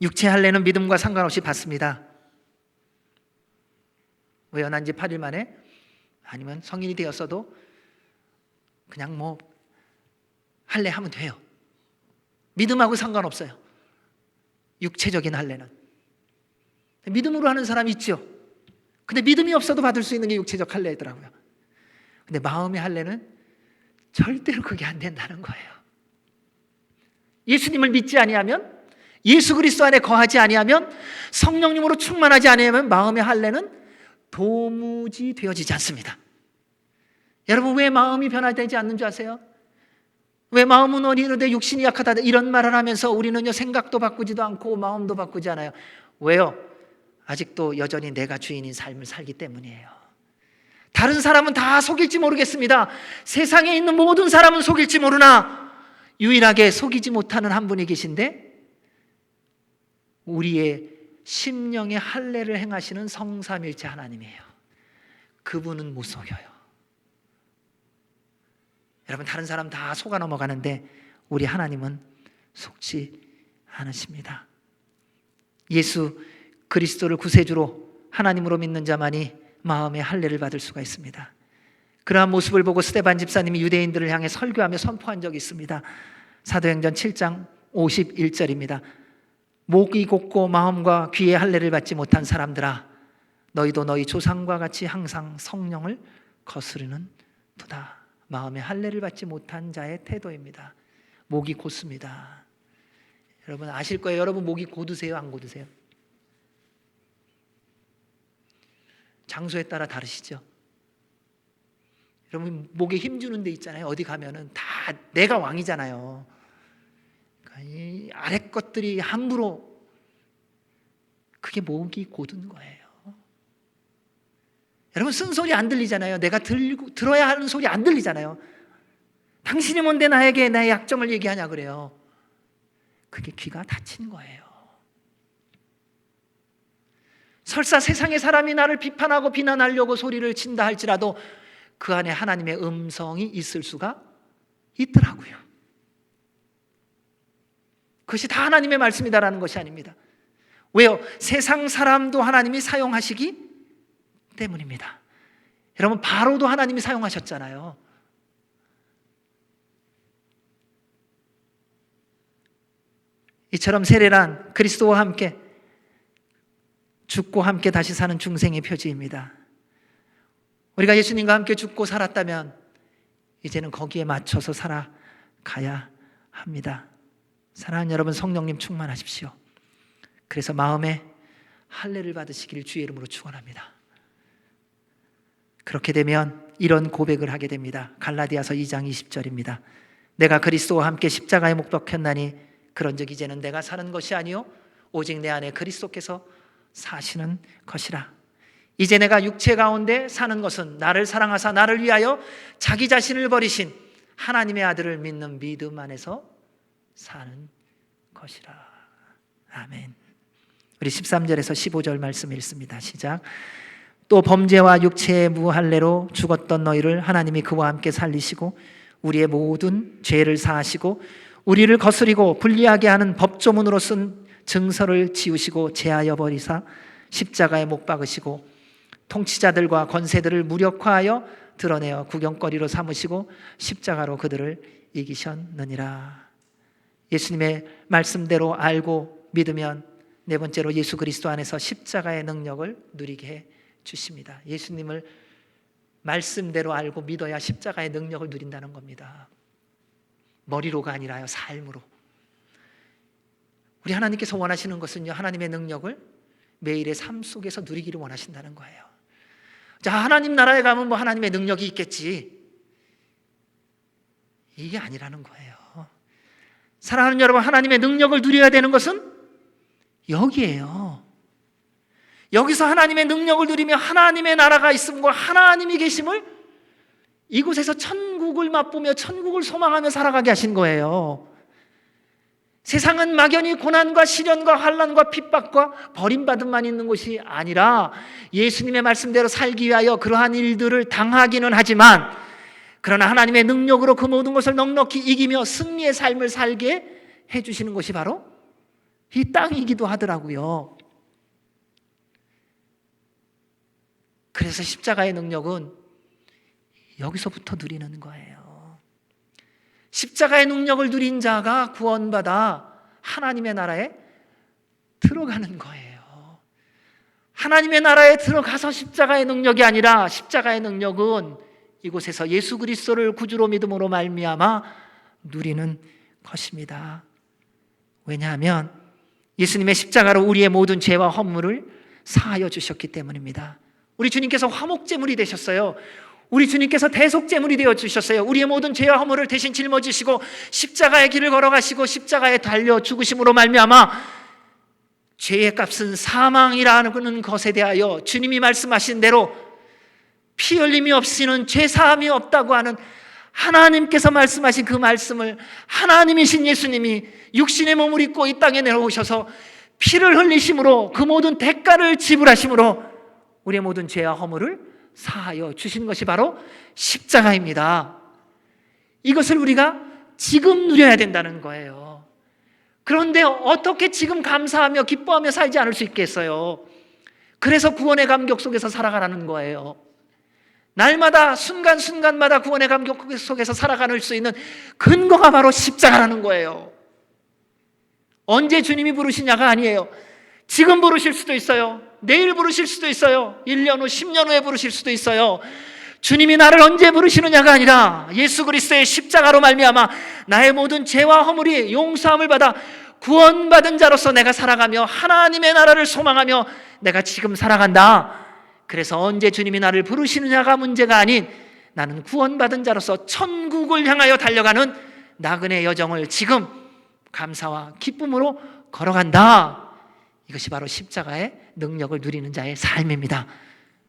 육체 할례는 믿음과 상관없이 받습니다. 왜요? 난 지 8일 만에, 아니면 성인이 되었어도 그냥 뭐 할례하면 돼요. 믿음하고 상관없어요. 육체적인 할례는. 믿음으로 하는 사람이 있죠. 근데 믿음이 없어도 받을 수 있는 게 육체적 할례더라고요. 근데 마음의 할례는 절대로 그게 안 된다는 거예요. 예수님을 믿지 아니하면, 예수 그리스도 안에 거하지 아니하면, 성령님으로 충만하지 아니하면 마음의 할례는 도무지 되어지지 않습니다. 여러분, 왜 마음이 변화되지 않는 줄 아세요? 왜 마음은 어리는데 육신이 약하다, 이런 말을 하면서 우리는요 생각도 바꾸지도 않고 마음도 바꾸지 않아요. 왜요? 아직도 여전히 내가 주인인 삶을 살기 때문이에요. 다른 사람은 다 속일지 모르겠습니다. 세상에 있는 모든 사람은 속일지 모르나 유일하게 속이지 못하는 한 분이 계신데, 우리의 심령의 할례를 행하시는 성삼일체 하나님이에요. 그분은 못 속여요. 여러분, 다른 사람 다 속아 넘어가는데 우리 하나님은 속지 않으십니다. 예수 그리스도를 구세주로 하나님으로 믿는 자만이 마음의 할례를 받을 수가 있습니다. 그러한 모습을 보고 스데반 집사님이 유대인들을 향해 설교하며 선포한 적이 있습니다. 사도행전 7장 51절입니다. 목이 곧고 마음과 귀의 할례를 받지 못한 사람들아, 너희도 너희 조상과 같이 항상 성령을 거스르는 도다. 마음의 할례를 받지 못한 자의 태도입니다. 목이 곧습니다. 여러분 아실 거예요. 여러분 목이 곧으세요, 안 곧으세요? 장소에 따라 다르시죠? 여러분 목에 힘주는 데 있잖아요. 어디 가면은 다 내가 왕이잖아요. 그러니까 이 아래 것들이 함부로, 그게 목이 곧은 거예요. 여러분 쓴소리 안 들리잖아요. 내가 들어야 하는 소리 안 들리잖아요. 당신이 뭔데 나에게 나의 약점을 얘기하냐 그래요. 그게 귀가 닫힌 거예요. 설사 세상의 사람이 나를 비판하고 비난하려고 소리를 친다 할지라도 그 안에 하나님의 음성이 있을 수가 있더라고요. 그것이 다 하나님의 말씀이다라는 것이 아닙니다. 왜요? 세상 사람도 하나님이 사용하시기 때문입니다. 여러분 바로도 하나님이 사용하셨잖아요. 이처럼 세례란 그리스도와 함께 죽고 함께 다시 사는 중생의 표지입니다. 우리가 예수님과 함께 죽고 살았다면 이제는 거기에 맞춰서 살아가야 합니다. 사랑하는 여러분, 성령님 충만하십시오. 그래서 마음에 할례를 받으시기를 주의 이름으로 축원합니다. 그렇게 되면 이런 고백을 하게 됩니다. 갈라디아서 2장 20절입니다. 내가 그리스도와 함께 십자가에 못 박혔나니 그런즉 이제는 내가 사는 것이 아니요 오직 내 안에 그리스도께서 사시는 것이라. 이제 내가 육체 가운데 사는 것은 나를 사랑하사 나를 위하여 자기 자신을 버리신 하나님의 아들을 믿는 믿음 안에서 사는 것이라. 아멘. 우리 13절에서 15절 말씀 읽습니다. 시작. 또 범죄와 육체의 무할례로 죽었던 너희를 하나님이 그와 함께 살리시고 우리의 모든 죄를 사하시고 우리를 거스리고 불리하게 하는 법조문으로 쓴 증서를 지우시고 제하여 버리사 십자가에 못 박으시고 통치자들과 권세들을 무력화하여 드러내어 구경거리로 삼으시고 십자가로 그들을 이기셨느니라. 예수님의 말씀대로 알고 믿으면 네 번째로 예수 그리스도 안에서 십자가의 능력을 누리게 해 주십니다. 예수님을 말씀대로 알고 믿어야 십자가의 능력을 누린다는 겁니다. 머리로가 아니라요, 삶으로. 우리 하나님께서 원하시는 것은요, 하나님의 능력을 매일의 삶 속에서 누리기를 원하신다는 거예요. 자, 하나님 나라에 가면 뭐 하나님의 능력이 있겠지, 이게 아니라는 거예요. 사랑하는 여러분, 하나님의 능력을 누려야 되는 것은 여기에요. 여기서 하나님의 능력을 누리며 하나님의 나라가 있음과 하나님이 계심을, 이곳에서 천국을 맛보며 천국을 소망하며 살아가게 하신 거예요. 세상은 막연히 고난과 시련과 환난과 핍박과 버림받음만 있는 곳이 아니라 예수님의 말씀대로 살기 위하여 그러한 일들을 당하기는 하지만 그러나 하나님의 능력으로 그 모든 것을 넉넉히 이기며 승리의 삶을 살게 해주시는 것이 바로 이 땅이기도 하더라고요. 그래서 십자가의 능력은 여기서부터 누리는 거예요. 십자가의 능력을 누린 자가 구원받아 하나님의 나라에 들어가는 거예요. 하나님의 나라에 들어가서 십자가의 능력이 아니라 십자가의 능력은 이곳에서 예수 그리스도를 구주로 믿음으로 말미암아 누리는 것입니다. 왜냐하면 예수님의 십자가로 우리의 모든 죄와 허물을 사하여 주셨기 때문입니다. 우리 주님께서 화목제물이 되셨어요. 우리 주님께서 대속제물이 되어 주셨어요. 우리의 모든 죄와 허물을 대신 짊어지시고 십자가의 길을 걸어가시고 십자가에 달려 죽으심으로 말미암아 죄의 값은 사망이라는 것에 대하여 주님이 말씀하신 대로 피 흘림이 없이는 죄 사함이 없다고 하는 하나님께서 말씀하신 그 말씀을 하나님이신 예수님이 육신의 몸을 입고 이 땅에 내려오셔서 피를 흘리심으로 그 모든 대가를 지불하심으로 우리의 모든 죄와 허물을 사하여 주신 것이 바로 십자가입니다. 이것을 우리가 지금 누려야 된다는 거예요. 그런데 어떻게 지금 감사하며 기뻐하며 살지 않을 수 있겠어요? 그래서 구원의 감격 속에서 살아가라는 거예요. 날마다 순간순간마다 구원의 감격 속에서 살아갈 수 있는 근거가 바로 십자가라는 거예요. 언제 주님이 부르시냐가 아니에요. 지금 부르실 수도 있어요. 내일 부르실 수도 있어요. 1년 후, 10년 후에 부르실 수도 있어요. 주님이 나를 언제 부르시느냐가 아니라 예수 그리스도의 십자가로 말미암아 나의 모든 죄와 허물이 용서함을 받아 구원받은 자로서 내가 살아가며 하나님의 나라를 소망하며 내가 지금 살아간다. 그래서 언제 주님이 나를 부르시느냐가 문제가 아닌 나는 구원받은 자로서 천국을 향하여 달려가는 나그네 여정을 지금 감사와 기쁨으로 걸어간다. 이것이 바로 십자가의 능력을 누리는 자의 삶입니다.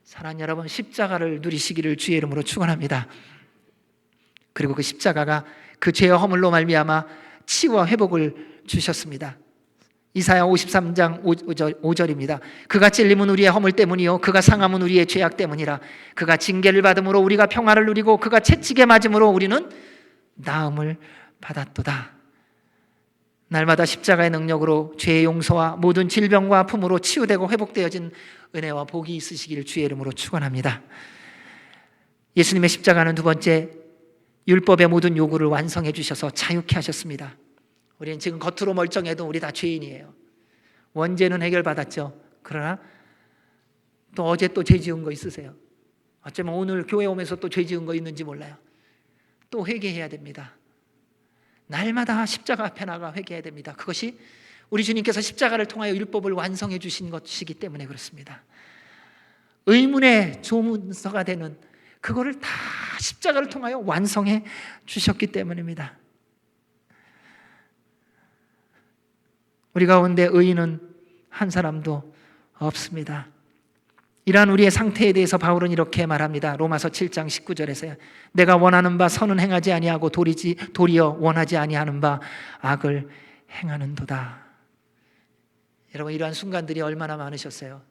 사랑하는 여러분, 십자가를 누리시기를 주의 이름으로 축원합니다. 그리고 그 십자가가 그 죄와 허물로 말미암아 치유와 회복을 주셨습니다. 이사야 53장 5절입니다. 그가 찔림은 우리의 허물 때문이요 그가 상함은 우리의 죄악 때문이라. 그가 징계를 받음으로 우리가 평화를 누리고 그가 채찍에 맞음으로 우리는 나음을 받았도다. 날마다 십자가의 능력으로 죄의 용서와 모든 질병과 아픔으로 치유되고 회복되어진 은혜와 복이 있으시기를 주의 이름으로 축원합니다. 예수님의 십자가는 두 번째, 율법의 모든 요구를 완성해 주셔서 자유케 하셨습니다. 우리는 지금 겉으로 멀쩡해도 우리 다 죄인이에요. 원죄는 해결받았죠. 그러나 또 어제 또 죄 지은 거 있으세요? 어쩌면 오늘 교회 오면서 또 죄 지은 거 있는지 몰라요. 또 회개해야 됩니다. 날마다 십자가 앞에 나가 회개해야 됩니다. 그것이 우리 주님께서 십자가를 통하여 율법을 완성해 주신 것이기 때문에 그렇습니다. 의문의 조문서가 되는 그거를 다 십자가를 통하여 완성해 주셨기 때문입니다. 우리 가운데 의인은 한 사람도 없습니다. 이러한 우리의 상태에 대해서 바울은 이렇게 말합니다. 로마서 7장 19절에서요. 내가 원하는 바 선은 행하지 아니하고 도리어 원하지 아니하는 바 악을 행하는도다. 여러분, 이러한 순간들이 얼마나 많으셨어요?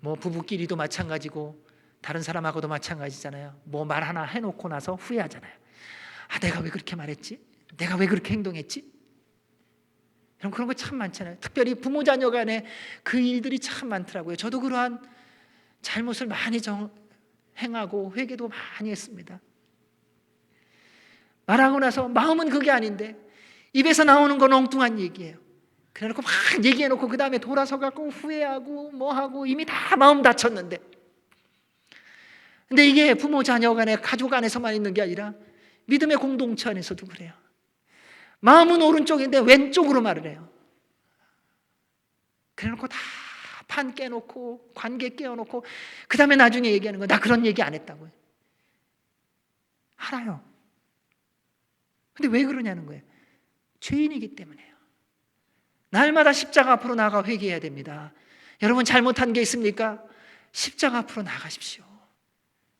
뭐 부부끼리도 마찬가지고 다른 사람하고도 마찬가지잖아요. 뭐 말 하나 해놓고 나서 후회하잖아요. 아, 내가 왜 그렇게 말했지? 내가 왜 그렇게 행동했지? 여러분, 그런 거 참 많잖아요. 특별히 부모 자녀 간에 그 일들이 참 많더라고요. 저도 그러한 잘못을 많이 행하고 회개도 많이 했습니다. 말하고 나서 마음은 그게 아닌데 입에서 나오는 건 엉뚱한 얘기예요. 그래놓고 막 얘기해놓고 그 다음에 돌아서 갖고 후회하고 뭐하고 이미 다 마음 다쳤는데, 근데 이게 부모 자녀 간에 가족 안에서만 있는 게 아니라 믿음의 공동체 안에서도 그래요. 마음은 오른쪽인데 왼쪽으로 말을 해요. 그래놓고 다 판 깨놓고 관계 깨어놓고 그 다음에 나중에 얘기하는 거예요. 나 그런 얘기 안 했다고요. 알아요. 근데 왜 그러냐는 거예요. 죄인이기 때문에요. 날마다 십자가 앞으로 나가 회개해야 됩니다. 여러분, 잘못한 게 있습니까? 십자가 앞으로 나가십시오.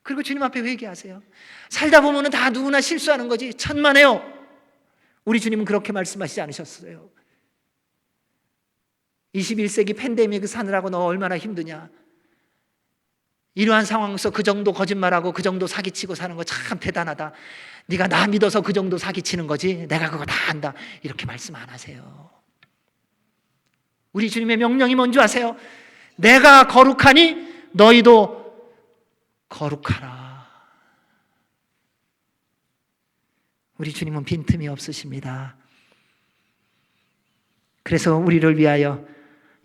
그리고 주님 앞에 회개하세요. 살다 보면 다 누구나 실수하는 거지. 천만에요. 우리 주님은 그렇게 말씀하시지 않으셨어요. 21세기 팬데믹 사느라고 너 얼마나 힘드냐. 이러한 상황에서 그 정도 거짓말하고 그 정도 사기치고 사는 거 참 대단하다. 네가 나 믿어서 그 정도 사기치는 거지 내가 그거 다 안다. 이렇게 말씀 안 하세요. 우리 주님의 명령이 뭔지 아세요? 내가 거룩하니 너희도 거룩하라. 우리 주님은 빈틈이 없으십니다. 그래서 우리를 위하여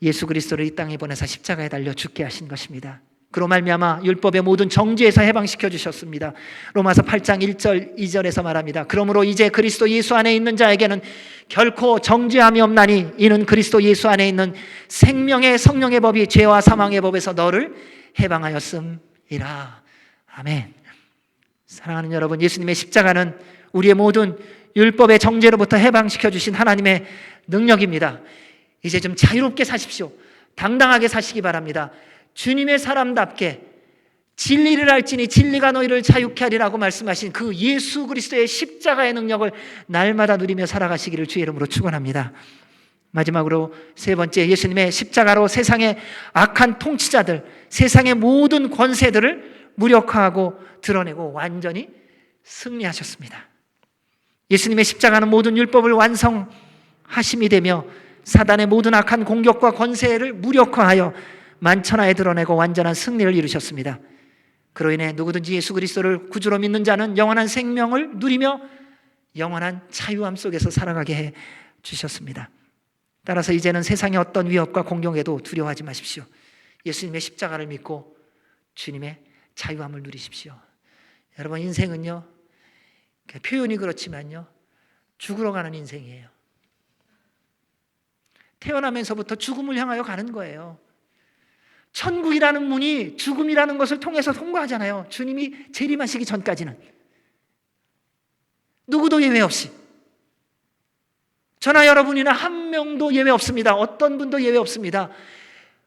예수 그리스도를 이 땅에 보내사 십자가에 달려 죽게 하신 것입니다. 그로 말미암아 율법의 모든 정죄에서 해방시켜 주셨습니다. 로마서 8장 1절 2절에서 말합니다. 그러므로 이제 그리스도 예수 안에 있는 자에게는 결코 정죄함이 없나니 이는 그리스도 예수 안에 있는 생명의 성령의 법이 죄와 사망의 법에서 너를 해방하였음이라. 아멘. 사랑하는 여러분, 예수님의 십자가는 우리의 모든 율법의 정죄로부터 해방시켜 주신 하나님의 능력입니다. 이제 좀 자유롭게 사십시오. 당당하게 사시기 바랍니다. 주님의 사람답게 진리를 알지니 진리가 너희를 자유케 하리라고 말씀하신 그 예수 그리스도의 십자가의 능력을 날마다 누리며 살아가시기를 주의 이름으로 축원합니다. 마지막으로 세 번째, 예수님의 십자가로 세상의 악한 통치자들, 세상의 모든 권세들을 무력화하고 드러내고 완전히 승리하셨습니다. 예수님의 십자가는 모든 율법을 완성하심이 되며 사단의 모든 악한 공격과 권세를 무력화하여 만천하에 드러내고 완전한 승리를 이루셨습니다. 그로 인해 누구든지 예수 그리스도를 구주로 믿는 자는 영원한 생명을 누리며 영원한 자유함 속에서 살아가게 해 주셨습니다. 따라서 이제는 세상의 어떤 위협과 공격에도 두려워하지 마십시오. 예수님의 십자가를 믿고 주님의 자유함을 누리십시오. 여러분, 인생은요, 표현이 그렇지만요, 죽으러 가는 인생이에요. 태어나면서부터 죽음을 향하여 가는 거예요. 천국이라는 문이 죽음이라는 것을 통해서 통과하잖아요. 주님이 재림하시기 전까지는 누구도 예외 없이, 저나 여러분이나 한 명도 예외 없습니다. 어떤 분도 예외 없습니다.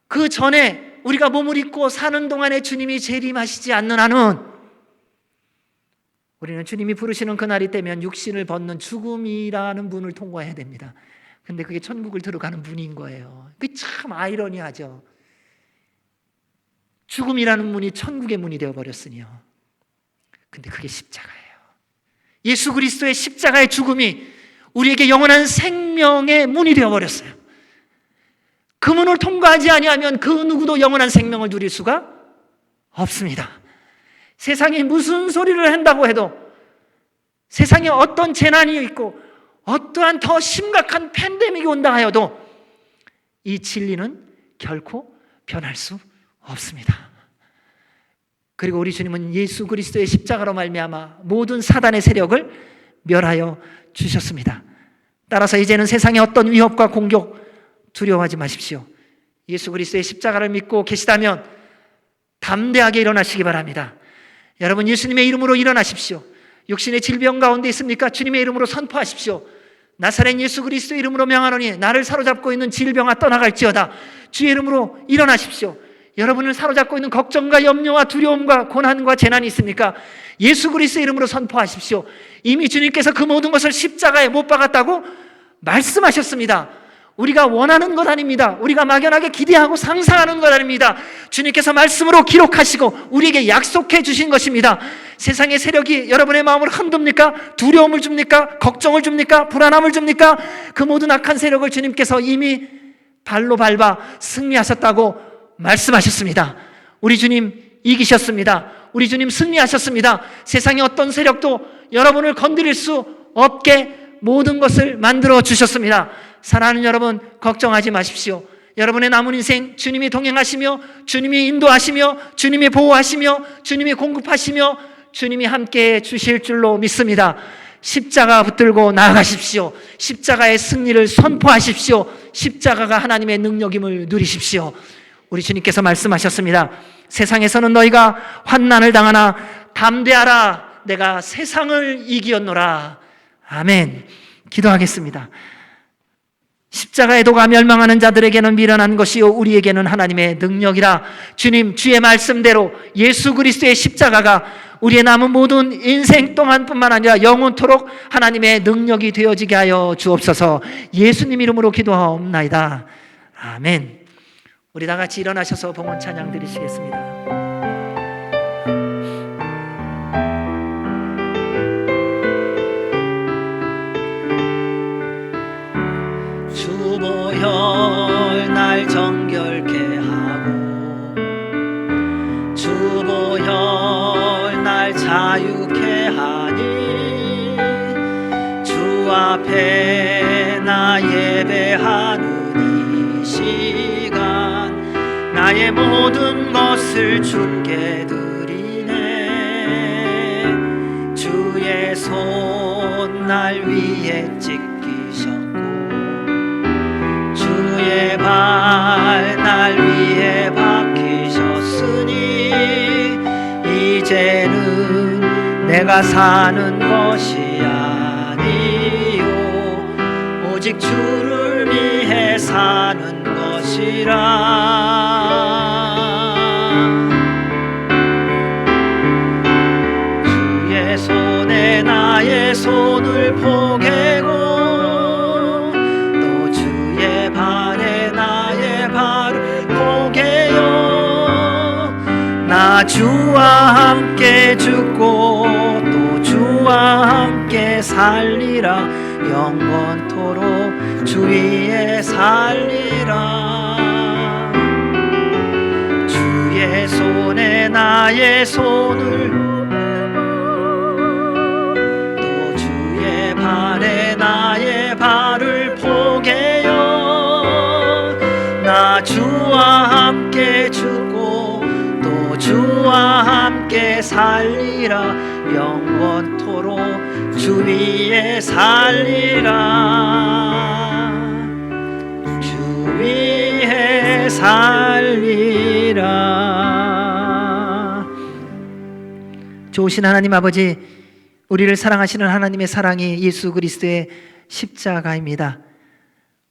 그 전에 우리가 몸을 입고 사는 동안에 주님이 재림하시지 않는 한은 우리는 주님이 부르시는 그날이 되면 육신을 벗는 죽음이라는 문을 통과해야 됩니다. 근데 그게 천국을 들어가는 문인 거예요. 그게 참 아이러니하죠. 죽음이라는 문이 천국의 문이 되어버렸으니요. 근데 그게 십자가예요. 예수 그리스도의 십자가의 죽음이 우리에게 영원한 생명의 문이 되어버렸어요. 그 문을 통과하지 아니하면 그 누구도 영원한 생명을 누릴 수가 없습니다. 세상이 무슨 소리를 한다고 해도, 세상에 어떤 재난이 있고 어떠한 더 심각한 팬데믹이 온다 하여도 이 진리는 결코 변할 수 없습니다. 그리고 우리 주님은 예수 그리스도의 십자가로 말미암아 모든 사단의 세력을 멸하여 주셨습니다. 따라서 이제는 세상의 어떤 위협과 공격 두려워하지 마십시오. 예수 그리스도의 십자가를 믿고 계시다면 담대하게 일어나시기 바랍니다. 여러분, 예수님의 이름으로 일어나십시오. 육신의 질병 가운데 있습니까? 주님의 이름으로 선포하십시오. 나사렛 예수 그리스도의 이름으로 명하노니 나를 사로잡고 있는 질병아 떠나갈지어다. 주의 이름으로 일어나십시오. 여러분을 사로잡고 있는 걱정과 염려와 두려움과 고난과 재난이 있습니까? 예수 그리스도의 이름으로 선포하십시오. 이미 주님께서 그 모든 것을 십자가에 못 박았다고 말씀하셨습니다. 우리가 원하는 것 아닙니다. 우리가 막연하게 기대하고 상상하는 것 아닙니다. 주님께서 말씀으로 기록하시고 우리에게 약속해 주신 것입니다. 세상의 세력이 여러분의 마음을 흔듭니까? 두려움을 줍니까? 걱정을 줍니까? 불안함을 줍니까? 그 모든 악한 세력을 주님께서 이미 발로 밟아 승리하셨다고 말씀하셨습니다. 우리 주님 이기셨습니다. 우리 주님 승리하셨습니다. 세상의 어떤 세력도 여러분을 건드릴 수 없게 모든 것을 만들어 주셨습니다. 사랑하는 여러분, 걱정하지 마십시오. 여러분의 남은 인생 주님이 동행하시며 주님이 인도하시며 주님이 보호하시며 주님이 공급하시며 주님이 함께해 주실 줄로 믿습니다. 십자가 붙들고 나아가십시오. 십자가의 승리를 선포하십시오. 십자가가 하나님의 능력임을 누리십시오. 우리 주님께서 말씀하셨습니다. 세상에서는 너희가 환난을 당하나 담대하라, 내가 세상을 이기었노라. 아멘. 기도하겠습니다. 십자가의 도가 멸망하는 자들에게는 미련한 것이요 우리에게는 하나님의 능력이라. 주님, 주의 말씀대로 예수 그리스도의 십자가가 우리의 남은 모든 인생 동안뿐만 아니라 영원토록 하나님의 능력이 되어지게 하여 주옵소서. 예수님 이름으로 기도하옵나이다. 아멘. 우리 다 같이 일어나셔서 봉헌 찬양 드리시겠습니다. 주보혈 날 정결케 하고 주보혈 날 자유케 하니 주 앞에 나 예배하는 이 시간 나의 모든 것을 주께 드리네. 주의 손 날 위에 찍히셨고 주의 발 날 위에 박히셨으니 이제는 내가 사는 것이 아니요 오직 주를 위해 사는 것이라. 주의 손에 나의 손을 포개고 또 주의 발에 나의 발을 포개요. 나 주와 함께 죽고 또 주와 함께 살리라. 영원토록 주 위에 살리라. 주의 손에 나의 손을 또 주의 발에 나의 발을 포개요. 나 주와 함께 죽고 또 주와 함께 살리라. 영원토록 주 위에 살리라. 주 위에 살리라. 좋으신 하나님 아버지, 우리를 사랑하시는 하나님의 사랑이 예수 그리스도의 십자가입니다.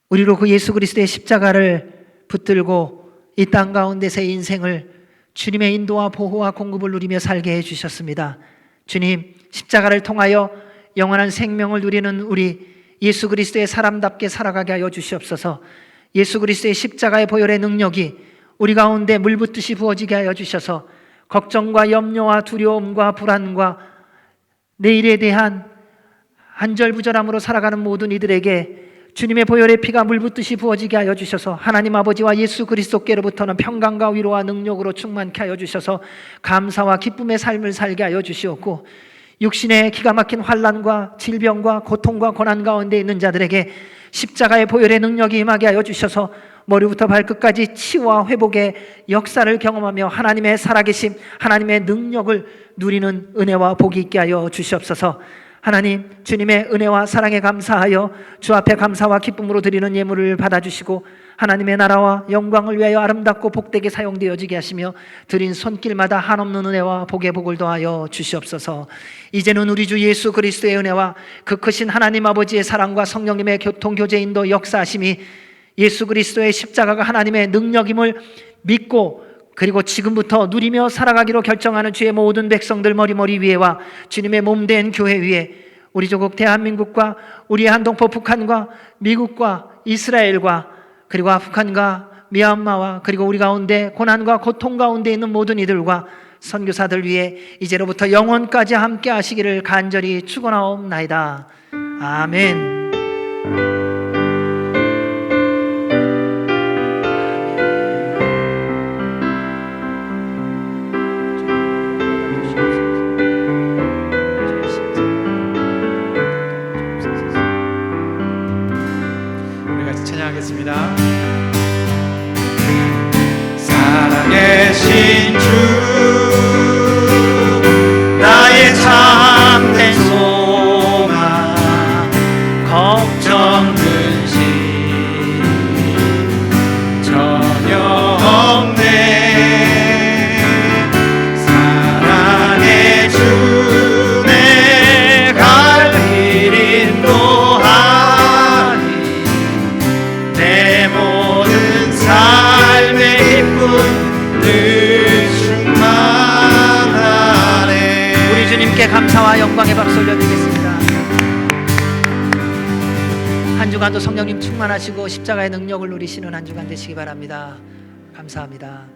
우리로 그 예수 그리스도의 십자가를 붙들고 이 땅 가운데서의 인생을 주님의 인도와 보호와 공급을 누리며 살게 해주셨습니다. 주님, 십자가를 통하여 영원한 생명을 누리는 우리 예수 그리스도의 사람답게 살아가게 하여 주시옵소서. 예수 그리스도의 십자가의 보혈의 능력이 우리 가운데 물붓듯이 부어지게 하여 주셔서 걱정과 염려와 두려움과 불안과 내일에 대한 한절부절함으로 살아가는 모든 이들에게 주님의 보혈의 피가 물붓듯이 부어지게 하여 주셔서 하나님 아버지와 예수 그리스도께로부터는 평강과 위로와 능력으로 충만케 하여 주셔서 감사와 기쁨의 삶을 살게 하여 주시옵고, 육신의 기가 막힌 환난과 질병과 고통과 고난 가운데 있는 자들에게 십자가의 보혈의 능력이 임하게 하여 주셔서 머리부터 발끝까지 치유와 회복의 역사를 경험하며 하나님의 살아계심, 하나님의 능력을 누리는 은혜와 복이 있게 하여 주시옵소서. 하나님, 주님의 은혜와 사랑에 감사하여 주 앞에 감사와 기쁨으로 드리는 예물을 받아주시고 하나님의 나라와 영광을 위하여 아름답고 복되게 사용되어지게 하시며 드린 손길마다 한없는 은혜와 복의 복을 더하여 주시옵소서. 이제는 우리 주 예수 그리스도의 은혜와 그 크신 하나님 아버지의 사랑과 성령님의 교통교제 인도 역사하심이 예수 그리스도의 십자가가 하나님의 능력임을 믿고 그리고 지금부터 누리며 살아가기로 결정하는 주의 모든 백성들 머리 위에와 주님의 몸된 교회 위에 우리 조국 대한민국과 우리의 한동포 북한과 미국과 이스라엘과 그리고 아프간과 미얀마와 그리고 우리 가운데 고난과 고통 가운데 있는 모든 이들과 선교사들 위해 이제로부터 영원까지 함께 하시기를 간절히 축원하옵나이다. 아멘. 찬양하겠습니다. 살아계신 주 나의 참된 소망 걱정 주님께 감사와 영광의 박수 올려드리겠습니다. 한 주간도 성령님 충만하시고 십자가의 능력을 누리시는 한 주간 되시기 바랍니다. 감사합니다.